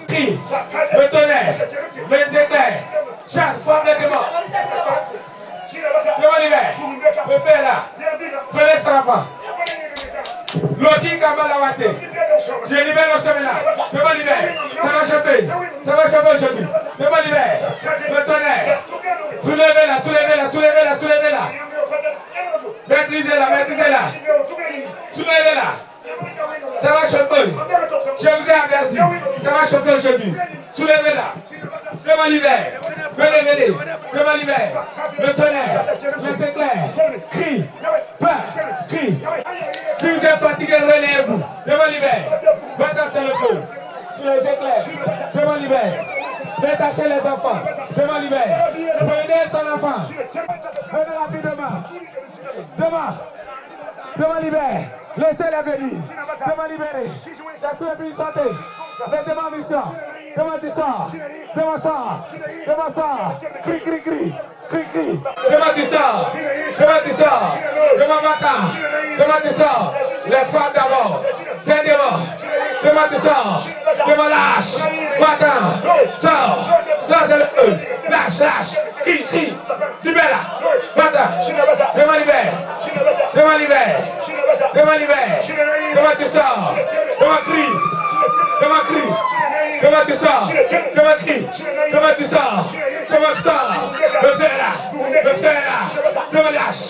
Crie. Le tonnerre. Les éclairs. Chaque forme de démon. Comment libère? Le feu est là. Prenez son enfant. L'autre Kamalawate. Je libère le chemin. Je me libère. Ça va choper aujourd'hui. Je me libère. Le tonnerre. Soulevez-la. Maîtrisez-la. Soulevez-la. Ça va chauffer. Je vous ai averti. Ça va chauffer aujourd'hui. Soulevez-la. Je me libère. Venez. Je me libère. Le tonnerre. Les éclairs. Crie. Peur. Crie. Si vous êtes fatigué, relèvez-vous. Je me libère. Maintenant, c'est le feu. Sur les éclairs. Je me libère. Détachez les enfants. Je me libère. Prenez son enfant. Venez rapidement. Je me libère. Laissez-les venir. Je me libérer. Ça se fait plus santé. Mettez-moi en mission. Comment tu sors? Comment Crie. Comment tu sors? Comment va-t-on? Comment tu sors? Les femmes d'abord. C'est d'abord. Comment tu sors? Comment lâche? Va-t'en. Sors, c'est le feu. Lâche. Crie. Libère-la. Va-t'en. Comment libère? Comment tu sors? Comment crie? Comment tu sors? Comment crie? Comment tu sors? Le feu est là. Comment lâche?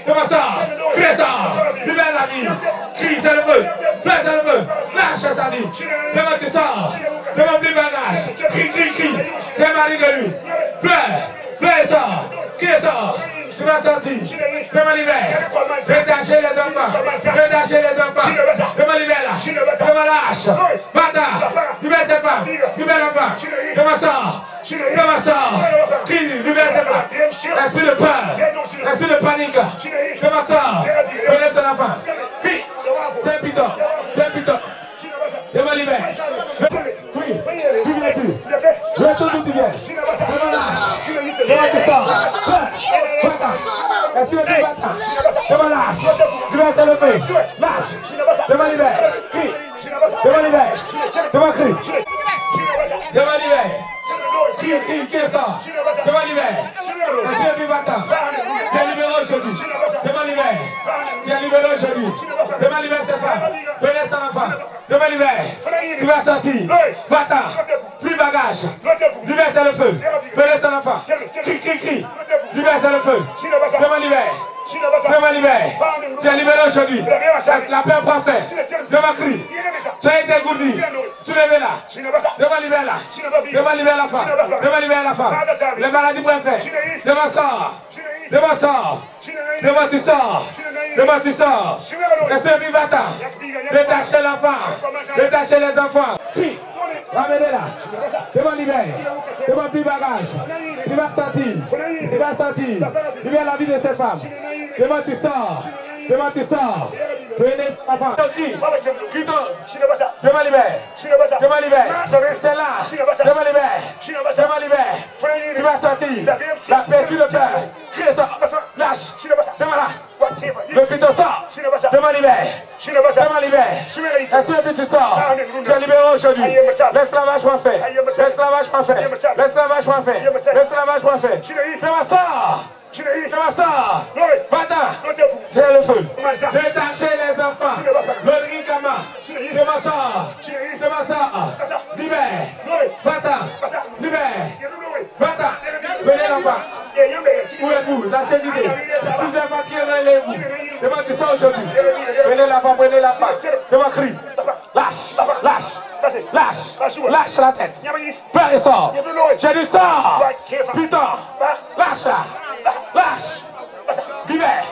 Comment sort? Crie sort. Libère la vie. Crie, c'est le feu. Pleure, c'est le feu. Lâche sa vie. Comment tu sors? Comment plus bagage? Crie. C'est Marie de lui. Pleure et sort. Crie sort. Tu vas sortir. Je me libère. Détachez les enfants. Je me libère là. Je me lâche. Va-t'en. Libère ses femmes. Libère l'enfant. Je me sors. Crie. Libère ses femmes. Esprit de peur. Esprit de panique. Je me sors. Relève ton enfant. Crie. C'est piton. Je me libère. Oui. Qui viens-tu? Retourne d'où tu viens. Je me lâche. Comment tu sors? Est-ce que tu vas? Je me lâche. Je vais se lever. Lâche. Je me libère. Crie. Je me libère. Je me crie. Je me libère. Crie sort. Je me libère. Est-ce que tu vas? Tu es libéré aujourd'hui. Je me libère. Tu es libéré aujourd'hui. Je me libère ces femmes. Prenez son enfant. Je me libère. Tu vas sortir. Va-t'en. Plus bagage. Libère c'est le feu. Prenez son enfant. Crie. Libère c'est le feu. Je me libère. Tu es libéré aujourd'hui. La paix parfaite. Je me crie. Soyez dégourdis. Soulevez-la. Je me libère là. Je me libère la femme. Les maladies prennent fait. Je me sors. Demain tu sors. Laissez le va-t'en. Détachez l'enfant. Détachez les enfants. Crie. Ramenez-la. Je me libère. Je me plus bagage. Tu vas sortir. Libère la vie de ces femmes. Demain tu sors. Demain tu sors. Prenez sa femme. Aussi. Quito. Demain libère. Demain libère. C'est là. Demain libère. Demain libère. Tu vas sortir. La paix sur le cœur. Crie ça. Lâche. Demain là. Le Quito sort. Demain libère. Demain libère. Est-ce que tu sors? Tu es libéré aujourd'hui. L'esclavage m'a fait. L'esclavage m'a fait. L'esclavage m'a fait. L'esclavage m'a fait. Demain sort. Demain sort. Va-t'en. Viens le feu. Détachez les enfants. Le ricama. Demain sort. Demain sort. Libère. Va-t'en. Libère. Va-t'en. Venez l'enfant. Où êtes-vous? La sécurité. Si vous n'avez pas tiré les vous. Demain tu sors aujourd'hui. Venez l'enfant. Venez l'enfant. Demain crie. Lâche. Lâche. Lâche. Lâche la tête. Père et sort. J'ai du sort. Putain. Lâche là. Lâche. Libère.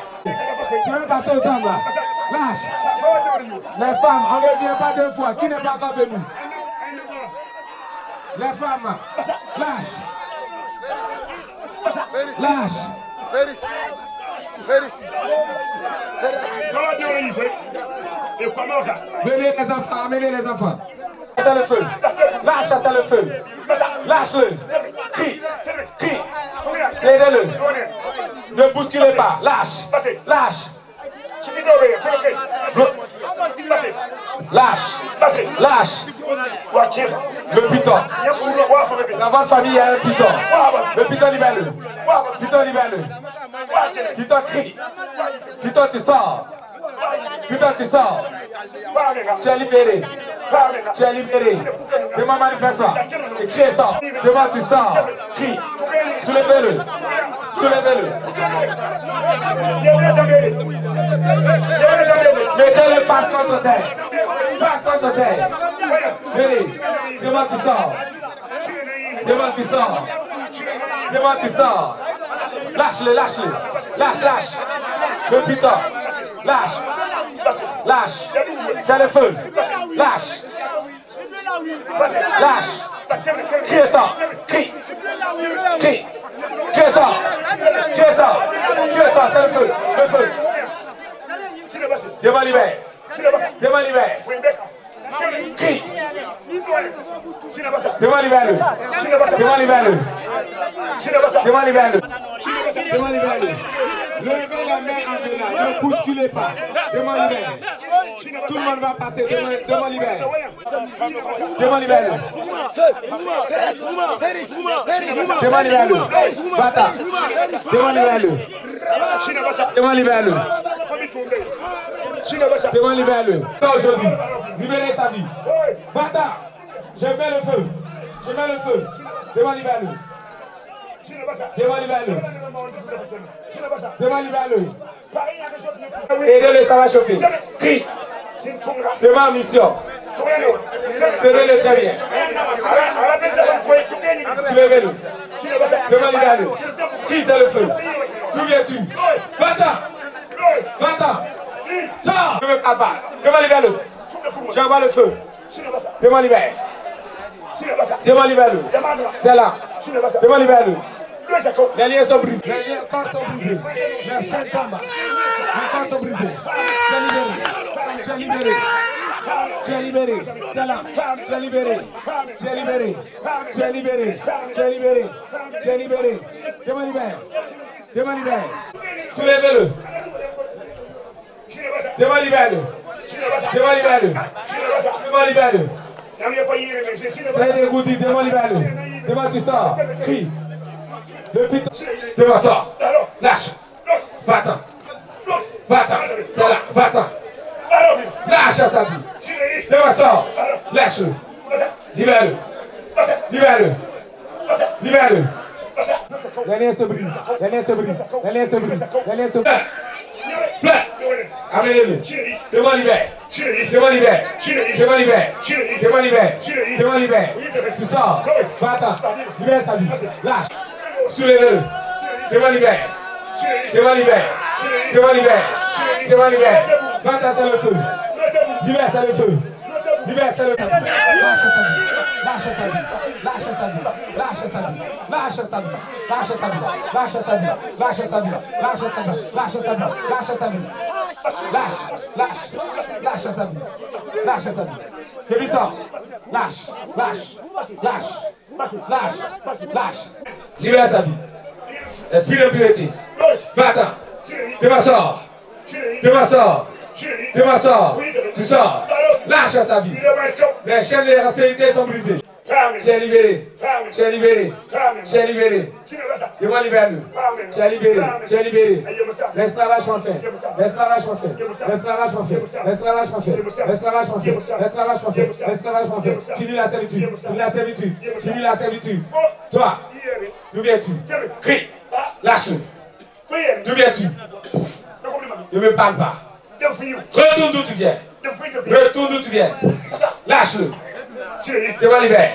Tu veux passer aux hommes là? Lâche. Les femmes, on ne vient pas deux fois. Qui n'est pas encore venu? Les femmes. Lâche. Lâche. Venez les enfants, amenez les enfants. C'est le feu. Lâche, c'est le feu. Lâche-le. Crie. Crie. Aidez-le. Ne bousculez pas. Lâche. Lâche. Lâche. Lâche. Le python. Dans votre famille, il y a un python. Le python, libère-le. Python, libère-le. Python, crie. Python, tu sors. Python, tu sors. Tu es libéré. Tu es libéré. Demain, manifeste ça. Et crie ça. Demain, tu sors. Crie. Soulevez-le. Soulevez-le. Mettez-le face contre terre. Face contre terre. Venez. Demain, tu sors. Demain, tu sors. Demain, tu sors. Lâche-le, lâche-le. Lâche, lâche. Le python. Lâche. Lâche. C'est le feu. Lâche. Lâche. Crie ça. Crie. Crie. Crie ça. Crie ça. Crie ça. C'est le feu. Le feu. Demain libère. Demain libère. Crie. Demain libère-le. Demain libère-le. Demain libère-le. Demain libère-le. Levez la main en général. Ne bousculez pas. Demain libère. Tout le monde va passer. Demain libère. Demain libère-le. Demain libère-le. Va-t'en. Demain libère-le. Demain libère-le. Demain libère-le. Aujourd'hui, libérez sa vie. Va-t'en. Je mets le feu. Je mets le feu. Demain libère-le. Demain libère-le. Demain libère-le. Aidez-le, ça va chauffer. Crie. Demain mission. Tenez-le très bien. Soulevez-le. Demain libère-le. Crie, c'est le feu. D'où viens-tu? Va-t'en. Va-t'en. Sors. Je ne veux pas battre. Demain libère-le. J'envoie le feu. Demain libère. Demain libère-le. C'est là. Demain libère-le. Les liens sont brisés. Les corps sont brisés. Les chaînes tombent. Les corps sont brisés. Tu es libéré. Tu es libéré. Tu es libéré. C'est là. Tu es libéré. Tu es libéré. Tu es libéré. Tu es libéré. Tu es libéré. Demain libère. Demain libère. Soulevez-le. Demain libère-le. Demain libère-le. Demain libère-le. C'est dégoûté. Demain libère-le. Demain tu sors. Crie. Le python. Demain sort. Lâche. Va-t'en. Va-t'en. C'est là. Va-t'en. Lâche sa vie. Demain sort. Lâche-le. Libère-le. Libère-le. Libère-le. Les liens se brisent. Les liens se brisent. Les liens se brisent. Les liens se brisent. Plein. Amenez-le. Demain libère. Demain libère. Demain libère. Demain libère. Demain libère. Tu sors. Va-t'en. Libère sa vie. Lâche. Soulevez-le. Demain libère. Demain libère. Demain libère. Demain libère. Va-t'en, c'est le feu. Libère, c'est le feu. Libère, c'est le feu. Lâche sa vie. Lâche sa vie. Lâche sa vie. sa vie, lâche sa vie, lâche sa vie, lâche sa vie, lâche sa vie, lâche sa vie, lâche sa vie, lâche sa vie, lâche sa vie, lâche sa vie, lâche sa vie. Que lui sort, lâche. Libère sa vie. Esprit de pureté. Va-t'en. Demain sort. Tu sors. Lâche sa vie. Les chaînes de l'ancienneté sont brisées. J'ai libéré. Dis-moi libère-le. J'ai libéré. L'esclavage m'a fait. Finis la servitude. Toi, d'où viens-tu? Crie. Lâche-le. D'où viens-tu? Ne me parle pas. Retourne d'où tu viens. Lâche-le. Devant l'hiver.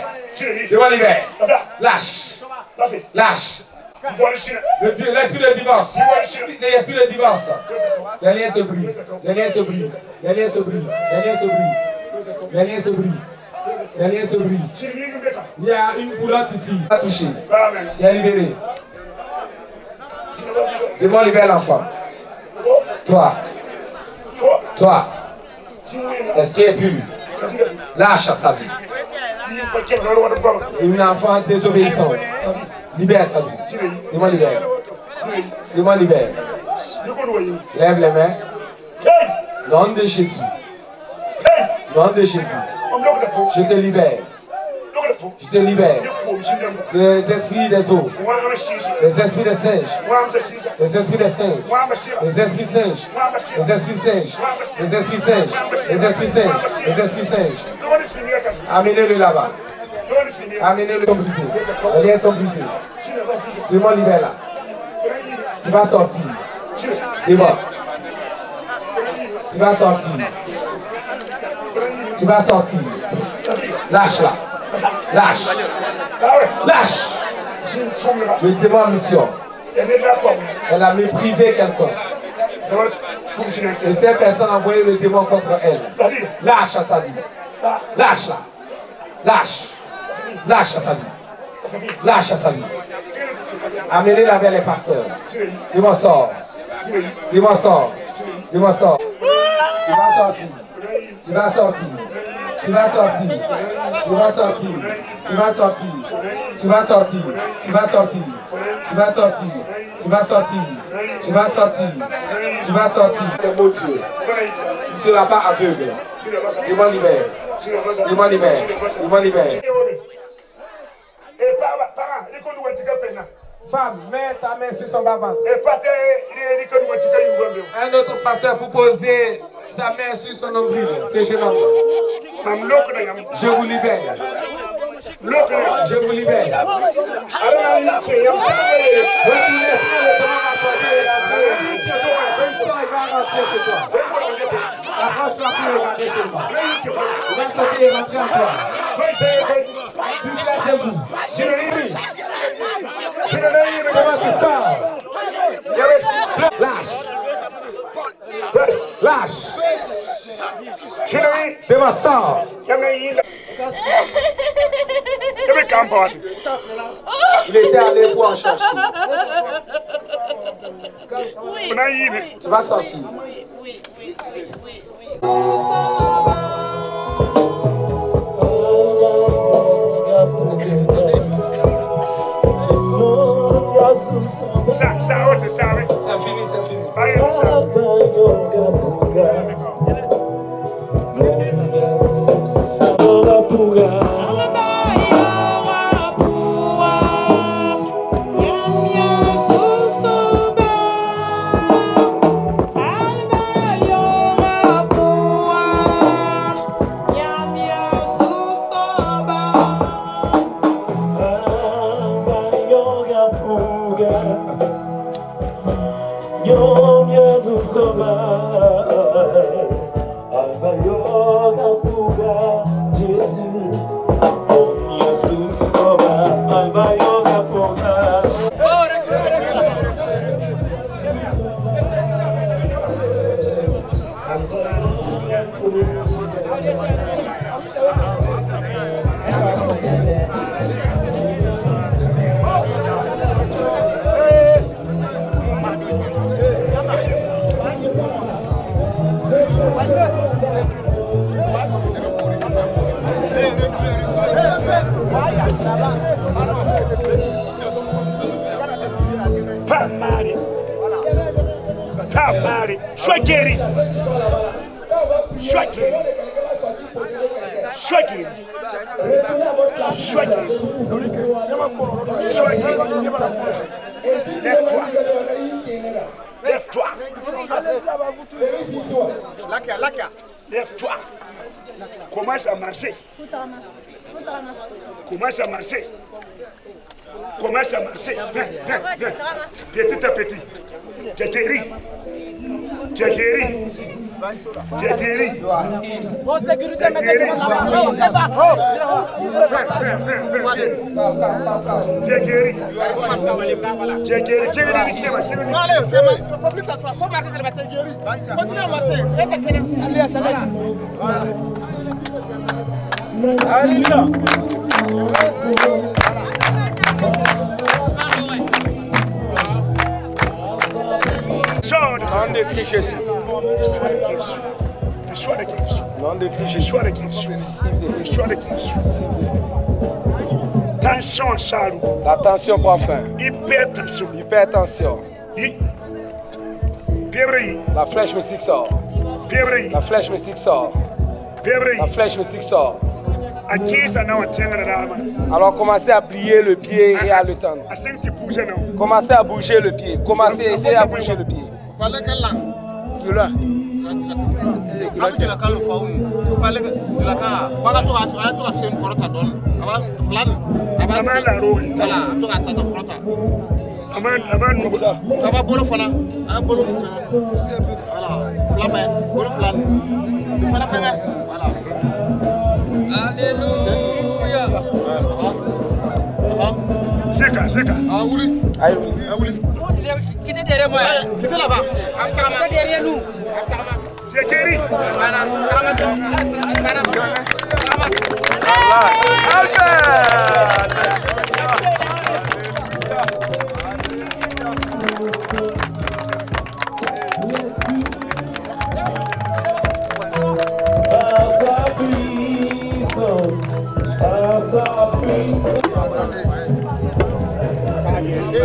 Lâche. L'esprit de divorce. Les liens se brisent. Il y a une boulotte ici. Pas touché. J'ai libéré. Devant l'hiver l'enfant. Toi. Est-ce qu'il est pur? Lâche sa vie. Une enfant désobéissante. Libère sa vie. Dis-moi libère. Lève les mains. Nom de Jésus. Je te libère. Les esprits des eaux. Les esprits des singes. Amenez-le là-bas. Amenez-le brisé. Les liens sont brisés. Dis-moi libère là. Tu vas sortir. Dis-moi. Tu vas sortir. Lâche-la. Lâche. Le démon mission. Elle a méprisé quelqu'un. Et cette personne a envoyé le démon contre elle. Lâche sa vie. Lâche-la. Lâche sa vie. Amenez-la vers les pasteurs. Dis-moi sort. Tu vas sortir. Tu ne seras pas aveugle. Dis-moi libère. Femme, mets ta main sur son bas-ventre. Un autre pasteur pour poser sa main sur son nombril. C'est jeune homme. Je vous libère. Approche-toi pour regarder sur moi. Il va sauter et rentrer en toi. Dispersez-vous. Comment tu sors? Lâche. Devant sort. Il était allé pour en chercher. Tu vas sortir. Oui. C'est fini. Sois guéri. Sois guéri. Sois guéri. Sois guéri. Sois guéri. Lève-toi. Lève-toi. Lève-toi. Commence à marcher. Commence à marcher. Commence à marcher. Viens, viens, viens. Petit à petit. Tu es guéri. Tu es guéri. Tu es guéri. Bon, sécurité, Tu es guéri. Tu es guéri. Tu es guéri. Alléluia. Nom de Christ Jésus. Sois de guérison. Nom de Christ Jésus. Sois de guérison. Sois de guérison. Tension salou. La tension prend fin. Hypertension. Hypertension. Bienvenue. La flèche mystique sort. Bienvenue. La flèche mystique sort. Bienvenue. La flèche mystique sort. Alors commencez à plier le pied et à le tendre. Commencez à bouger le pied. Commencez à essayer à bouger le pied. Alléluia. Zeka. Ah oui. Ah oui. Quittez derrière moi. Quittez là-bas. Quittez derrière nous. Tu es guéri.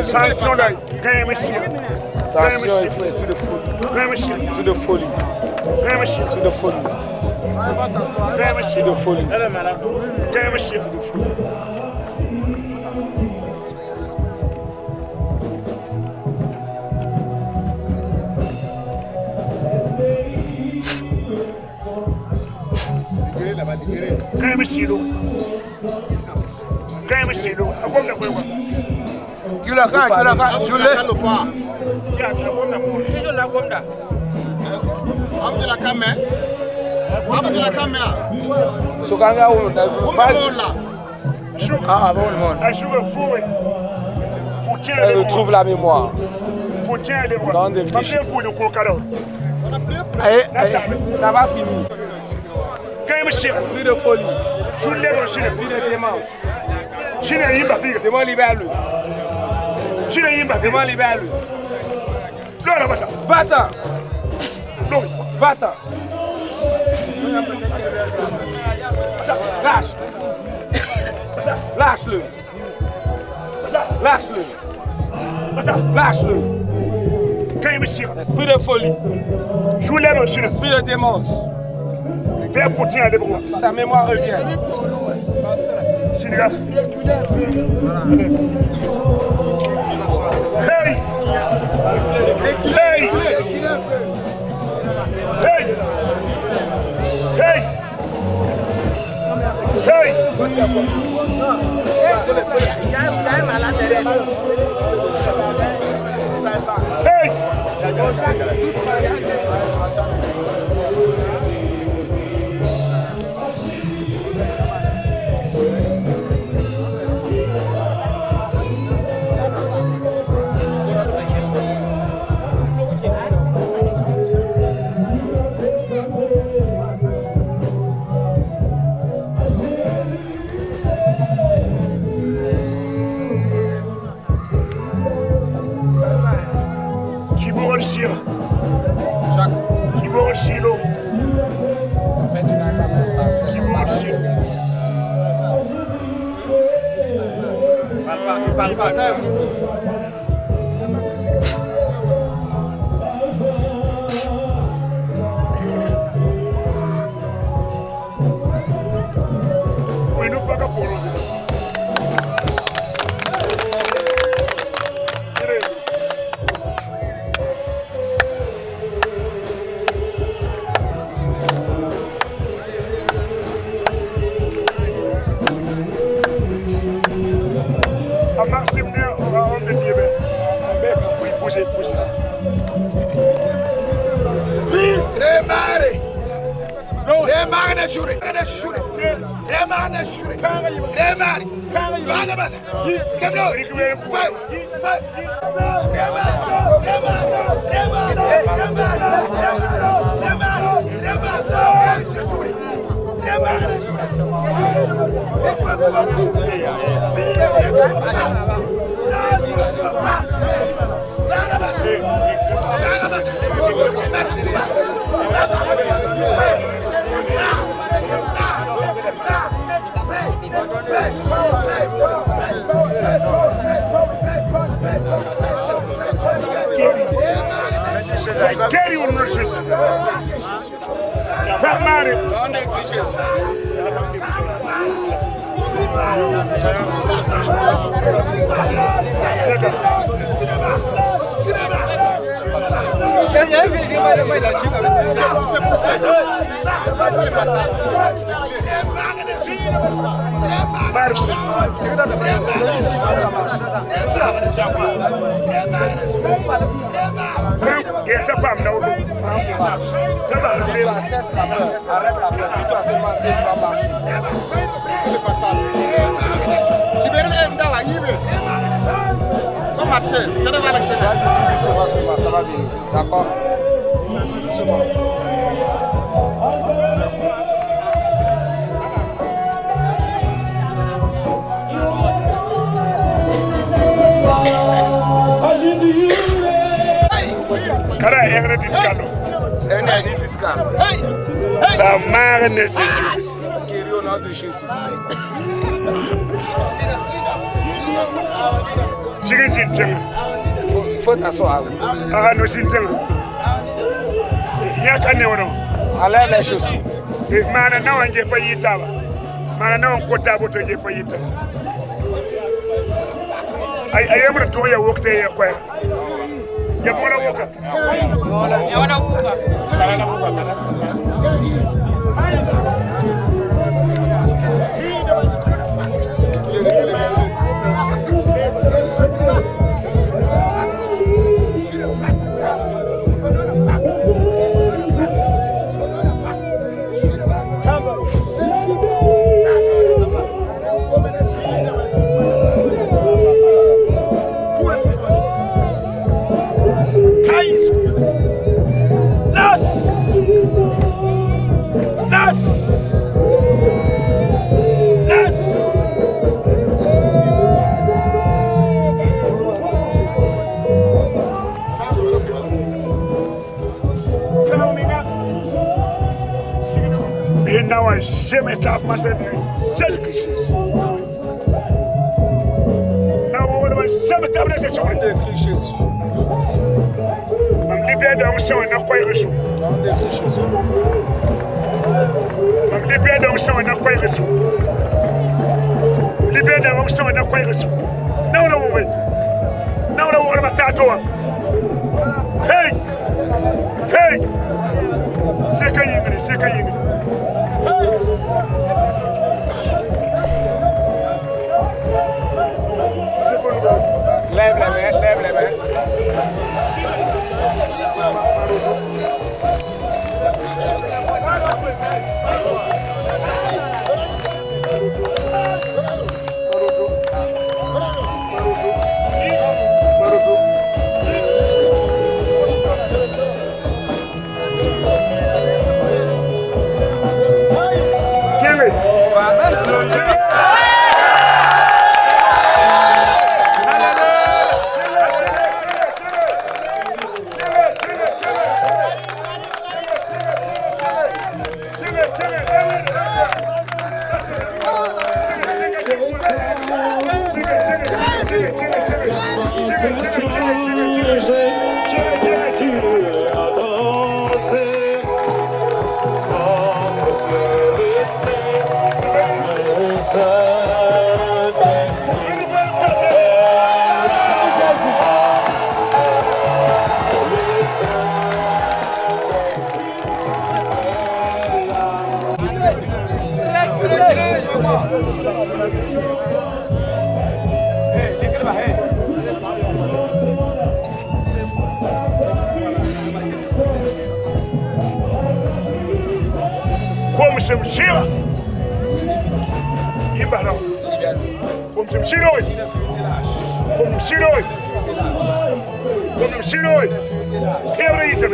Attention là, monsieur. Attention, il faut esprit de folie. Esprit de folie. Esprit de folie. Esprit de folie. Monsieur. Elle retrouve la mémoire. Dans des clichés. Ça va finir. Esprit de folie. Esprit de démence. Démon libère-le. Démon libère-le. Va-t'en. Va-t'en. Lâche. Lâche-le. Lâche-le. Lâche-le. Esprit de folie. Esprit de démence. Sa mémoire revient. Hey! Hey! Hey! Hey! Hey! Hey! nous pas pour Maxime, on va rendre le pied. Oui, bougez. Gary will not choose. Pas mal. D'accord. Cara, é grande escalo. É grande escalo. La mare necessite. Queria o nome de Jesus. Siga sentindo. Foi na sua água. Ah, não sentindo. E a canela não. Além de Jesus. Mana não anje pa yitaba. Mana não kota boto anje pa yita. Ai amra to ya wokte ya kwa. Ya bora woka. Ya wana woka. Jamais tap masa sel Christ. Na wala jamais tap na sel de Christ. Mam libé donc so na koy reçu. De Christ. Mam libé donc so na koy reçu. Libé donc so na koy reçu. Na wala wo. Na wala wo ma tato. Hey. Hey. C'est kayingri. Lève les mains. Como Shemshira. Imbalo. Como Shemshiroi. Como Shiroi. Como Shiroi. Pevrite.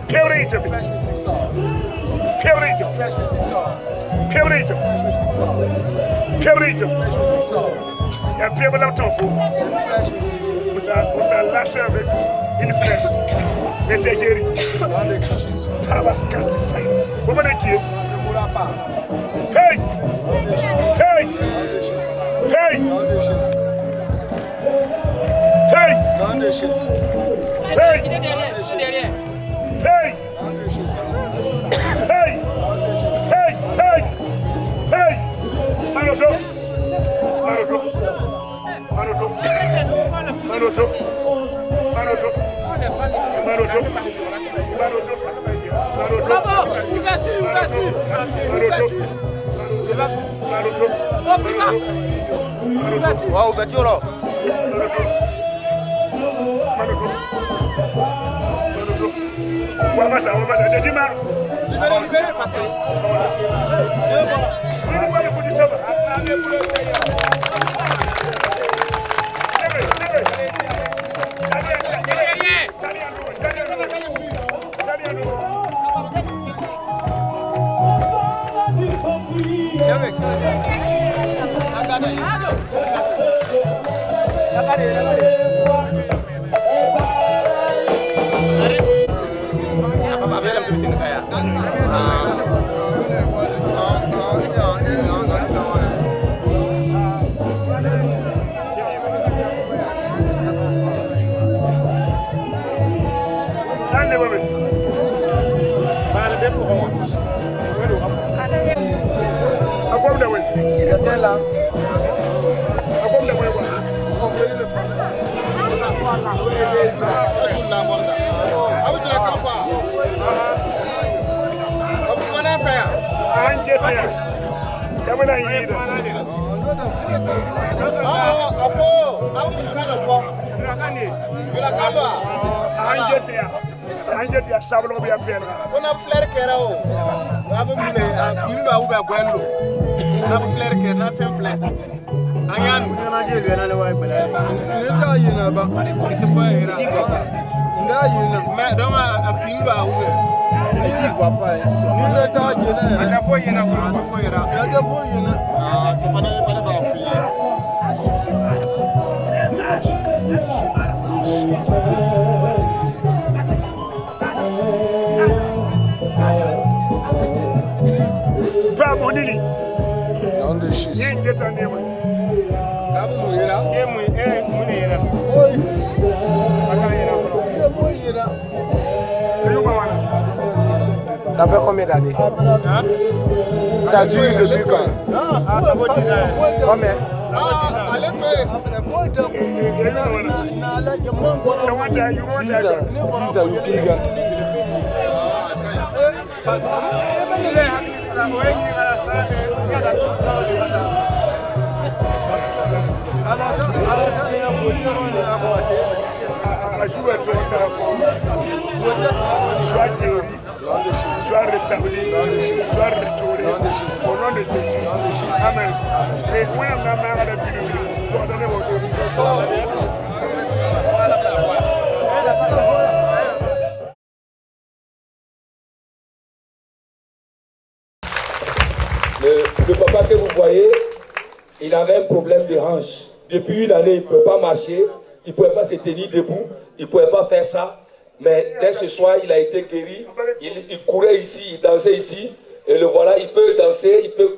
Pevrite. Pevrite. Pevrite. Pevrite. Il y a bien de temps pour. On a lâché avec une flèche. Mettez guéri. Tabascal de Saïd. Vous me dites. Hey! Hey! Hey! Hey! Hey! Hey! Hey! Hey! Hey! Hey! Manoto! Manoto! Manoto! Manoto! Manoto! Manoto! Bravo! Ouverture! Ouverture! Ouverture! Oh, prima! Ouverture! Ouais, ouverture là! Libérez, passez! On a flair qui era o. Ave mule a filho a uba gwelo. Na flair que na fem flair. Anyan na je le na le wa pele. Ne ta yina ba. Ite fa era. Nda yina. Ma do ma a filho a uba. Ni ti kwa pa. Ni le ta yina. Ada fo yina ko. Ada fo yina. Ada fo yina. Ah, to pa ne ba fi. Ça fait combien d'années? Ça dure depuis quand? Ça vaut 10 ans. Combien? Ça vaut 10 ans. 10 ans, you bigger. Soit rétabli, soit restauré, au nom de Jésus. Amen. Et moi, ma mère a donné le papa que vous voyez, il avait un problème de hanche. Depuis une année, il ne peut pas marcher, il ne pouvait pas se tenir debout, il ne pouvait pas faire ça. Mais dès ce soir, il a été guéri. Il courait ici, il dansait ici. Et le voilà, il peut danser, il peut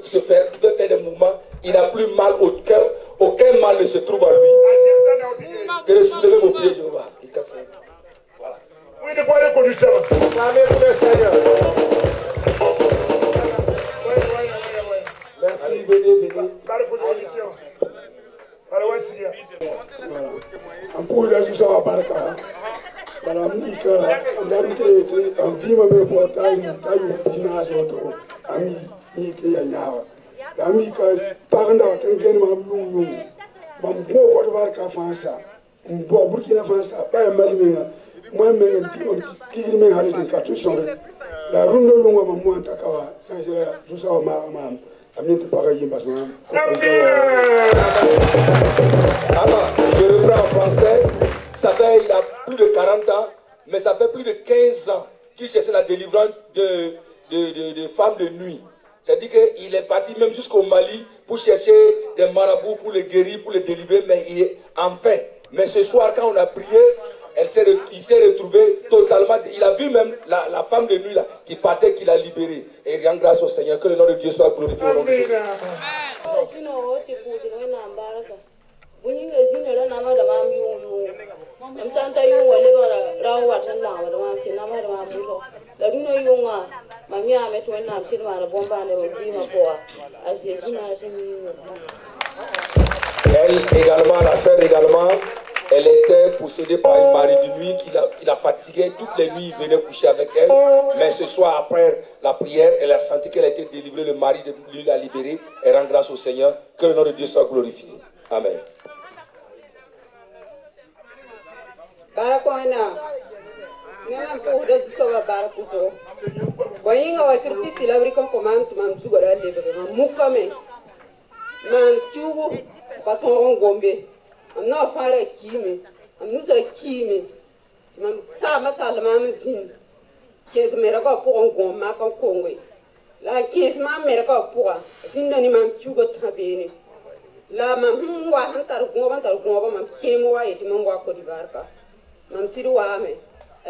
faire des mouvements. Il n'a plus mal au cœur. Aucun mal ne se trouve en lui. Que le soulevez vos pieds, Jéhovah. Il casse. Voilà. Oui, ne pas aller conduire ça. Amen pour le Seigneur. Merci, venez. En pour la justice à Barca, madame dit que en vie, même pour taille, business auto, ami, ni que y a. Dami ka paranda tengeni mam yung mam go ko war ka fansa mbo burkina fansa ba mali menga moi menga ti on ti ki menga halis ni ka tu sore la rundo lungo mam mo antakawa sanjira jusa wa mam amin tu para yimba so je reprends en français. Ça fait, il a plus de 40 ans, mais ça fait plus de 15 ans qu'il cherchait la délivrance de femmes de nuit. C'est-à-dire qu'il est parti même jusqu'au Mali pour chercher des marabouts, pour les guérir, pour les délivrer, mais il est en vain. Mais ce soir, quand on a prié, il s'est retrouvé totalement. Il a vu même la femme de nuit là, qui partait, qui l'a libérée. Et il rend grâce au Seigneur, que le nom de Dieu soit glorifié au nom de Jésus. Elle également, la sœur également, elle était possédée par un mari de nuit qui la fatiguait. Toutes les nuits, il venait coucher avec elle. Mais ce soir, après la prière, elle a senti qu'elle a été délivrée. Le mari de lui l'a libérée. Elle rend grâce au Seigneur. Que le nom de Dieu soit glorifié. Amen. Barakoina, nena po da zitoba barakuzo. Boyinga wa kirpisi labri kon komam tumam zugara lebe mukame. Man kiugo paton gombe. Am na fara kime. Am nusa kime. Tumam sama kalma zin. Kez mera ko po gomma ko kongwe. La kez ma mera ko po. Zindoni mam kiugo tabene. La mam wa hantar gomba mam kemo wa yeti mam wa ko di barka. Mam siri wame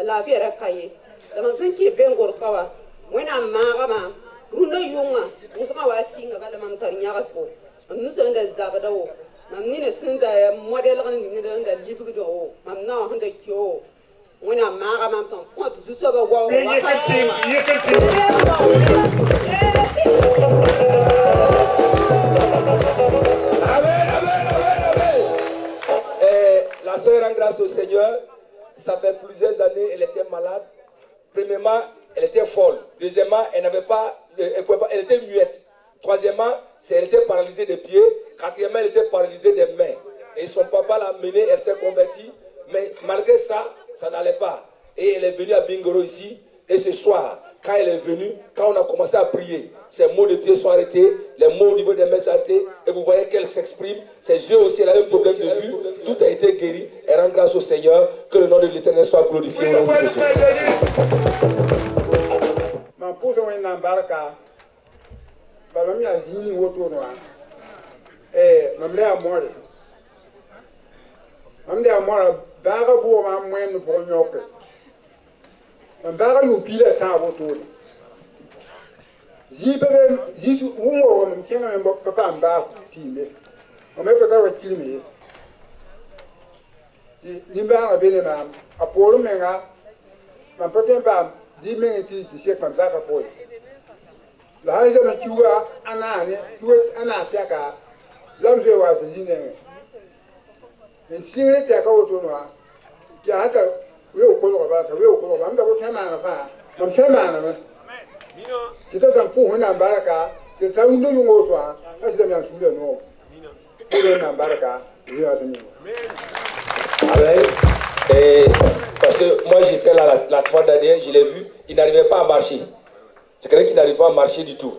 la fiera kaye da mam sen ki bengor kawa wena maga ma runo yunga musaka wasinga bala mam tar nyagas ko mam nusa nda zabada wo mam ni ne sinda model kan ni nda libu do mam na handa kyo wena maga mam tan ko zuso ba wa La sœur rend grâce au Seigneur. Ça fait plusieurs années, elle était malade. Premièrement, elle était folle. Deuxièmement, elle n'avait pas, elle était muette. Troisièmement, elle était paralysée des pieds. Quatrièmement, elle était paralysée des mains. Et son papa l'a menée, elle s'est convertie. Mais malgré ça, ça n'allait pas. Et elle est venue à Bingoro ici. Et ce soir, quand elle est venue, quand on a commencé à prier, ses mots de pied sont arrêtés, les mots au niveau des mains sont arrêtés, et vous voyez qu'elle s'exprime. Ses yeux aussi, elle a un problème de vue, tout a été guéri. Elle rend grâce au Seigneur, que le nom de l'Éternel soit glorifié au nom de Jésus. Mbaga yu pila ta boto yi bebe yi wo mo kenga mbo papa mba time o me pe ka wa kilime di mba bene ma aporo menga ma potem ba di menga ti se kwa mzaka poi la haja me kiwa anane kiwa anata ka lamze wa se yine ntire te ka woto no a ya hata we okolo ba ta we okolo ba mda ko tema na fa mam tema na me kita tampu hona baraka kita undo yungo to a asida me ansule no ko na baraka oui asemi amen. Et parce que moi j'étais là la fois dernière, je l'ai vu, il n'arrivait pas à marcher. C'est quelqu'un qui n'arrive pas à marcher du tout.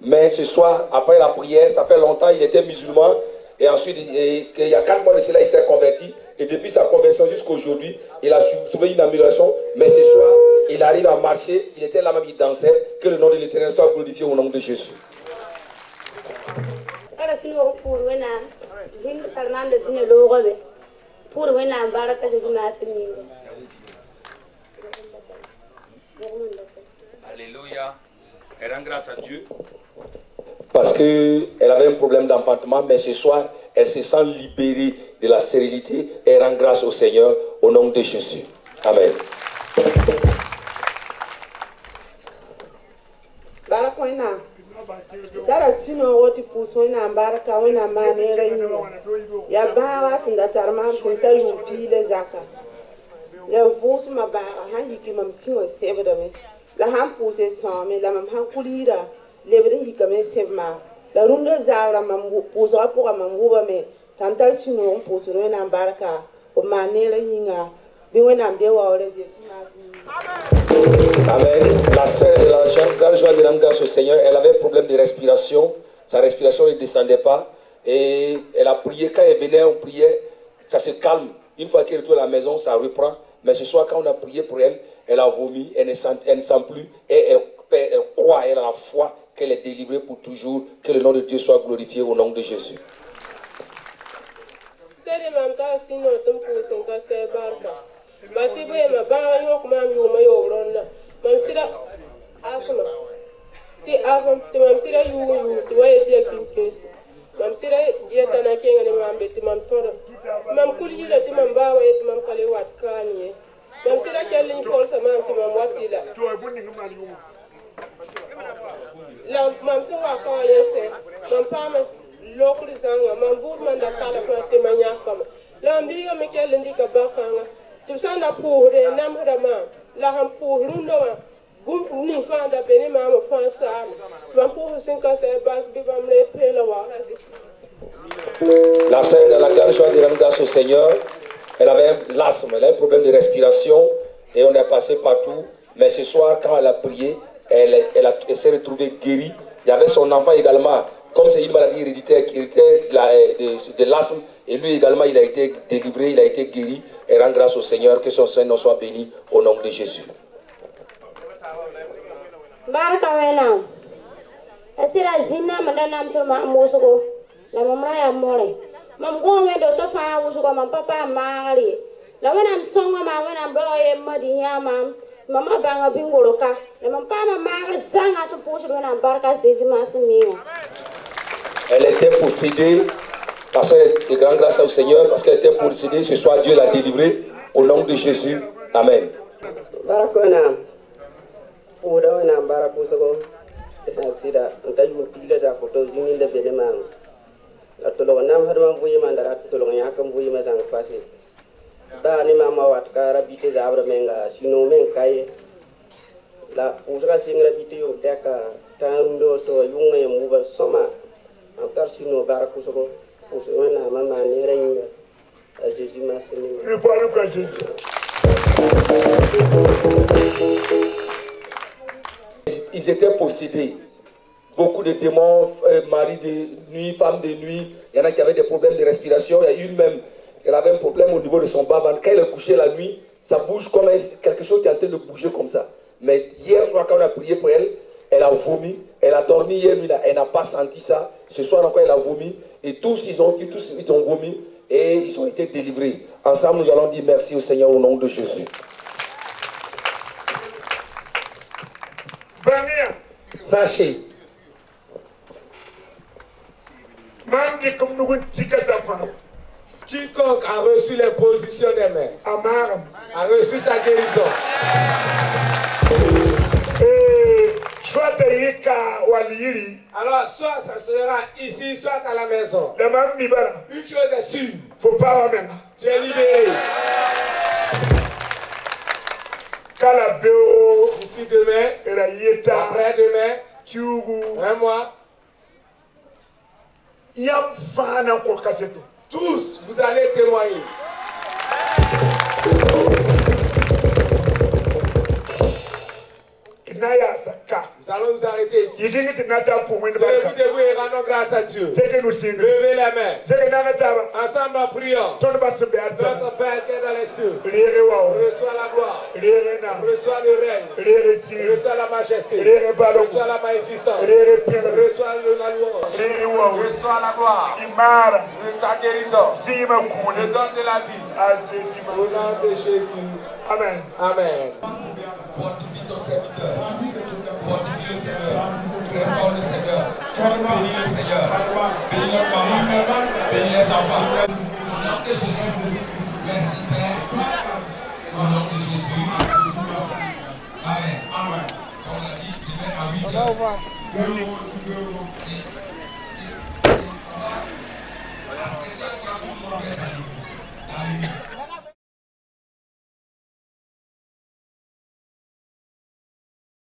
Mais ce soir, après la prière, ça fait longtemps, il était musulman. Et ensuite, il y a 4 mois de cela, il s'est converti. Et depuis sa conversion jusqu'à aujourd'hui, il a trouvé une amélioration. Mais ce soir, il arrive à marcher. Il était là même, il dansait. Que le nom de l'Éternel soit glorifié au nom de Jésus. Alléluia. Elle rend grâce à Dieu. Parce qu'elle avait un problème d'enfantement, mais ce soir, elle se sent libérée de la stérilité et elle rend grâce au Seigneur au nom de Jésus. Amen. Barakoina. Dara sino woti puswena baraka wena manera yino. Ya bara sinda tarmam sinta yupi le zaka. Ya vos ma bara han yiki mam singo sebedame. La han puse some la mam han kulira. Lebrin yikame sebma la runda zagra mam pousa pour mam buba me tamtal sino pousa no na baraka o manela yinga bi wona mbe wa ore Jésus Amen. La sœur de la grande joie de rendre grâce au Seigneur, elle avait un problème de respiration. Sa respiration ne descendait pas. Et elle a prié. Quand elle venait, on priait. Ça se calme. Une fois qu'elle retourne à la maison, ça reprend. Mais ce soir, quand on a prié pour elle, elle a vomi. Elle ne sent plus. Et elle croit, elle a la foi qu'elle est délivrée pour toujours. Que le nom de Dieu soit glorifié au nom de Jésus. Bati boye ma ba yo kuma mi o ma yo ronna mam sira asma ti asam ti mam sira yu ti waye ti kinkis mam sira ye tana kenga ne mam beti mam toro mam kulli la ti mam ba waye ti mam kale wat kaniye mam sira kellin forsa mam ti mam wati la to e bunni ngam yu la mam so wa ka yese mam famas lokul zanga mam bur man da kala fa ti manya kama la mbiga me kellin dika bakanga tu sana pour de namra ma la ham pour lundo ma gum ni fa da beni ma mo fa sa ma pour sin ka se ba bi bam le pe la wa La sœur de la grande joie de rendre grâce au Seigneur, elle avait l'asthme, elle avait un problème de respiration et on est passé partout. Mais ce soir, quand elle a prié, elle s'est retrouvée guérie. Il y avait son enfant également, comme c'est une maladie héréditaire qui était de l'asthme, et lui également il a été délivré, il a été guéri. Et rend grâce au Seigneur, que son Seigneur soit béni au nom de Jésus. Barakawena. Asira zina mandana msema musuko. La mamra ya mole. Mamgome do tofa usuko mampapa mali. La wana msonga ma wana mboye madinya mama banga bingoloka. La mampama mali zanga to pusu wana baraka zizima simiya. Elle était possédée. Parce que de grande grâce au Seigneur, parce qu'elle était possédée, ce soir Dieu l'a délivrée au nom de Jésus. Amen. Barakona. Udawana barakusago. Sida ntayu pila ta poto ziminda beneman. La tolo nam hadma buyi mandara tolo yakam buyi mazang fasi. Ba ni mama wat kara bite zabra menga sino men kai. La usaka singra bite yo deka tando to yunga yamuba soma. Antar sino barakusago. Ils étaient possédés. Beaucoup de démons, mari de nuit, femme de nuit. Il y en a qui avaient des problèmes de respiration. Il y a une même, elle avait un problème au niveau de son bas-ventre. Quand elle est couchée la nuit, ça bouge comme quelque chose qui est en train de bouger comme ça. Mais hier soir, quand on a prié pour elle, elle a vomi. Elle a dormi hier nuit, elle n'a pas senti ça. Ce soir encore, elle a vomi. Et tous, ils ont vomi et ils ont été délivrés. Ensemble, nous allons dire merci au Seigneur au nom de Jésus. Sachez. Quiconque a reçu les positions des mains a reçu sa guérison. Alors, soit ça sera ici, soit à la maison. Une chose est sûre. Faut pas même. Tu es libéré. Ici demain, après-demain, un mois. Tous, vous allez témoigner. Nous allons nous arrêter ici. Levez vous debout et rendons grâce à Dieu. Levez les mains. Ensemble en priant. Notre Père qui est dans les cieux. Reçois la gloire. Reçois le règne. Reçois la majesté. Reçois la magnificence. Reçois la louange. Reçois la gloire. Ta guérison. Le don de la vie. Au nom de Jésus. Amen. Amen. Fortifie ton serviteur. Fortifie le Seigneur. Restaure le Seigneur. Bénis le Seigneur. Bénis notre maman. Bénis les enfants. Au nom de Jésus. Merci Père. Au nom de Jésus. Amen. Amen. On a dit demain à 8h. À 7h, tu as tout le monde. Alléluia.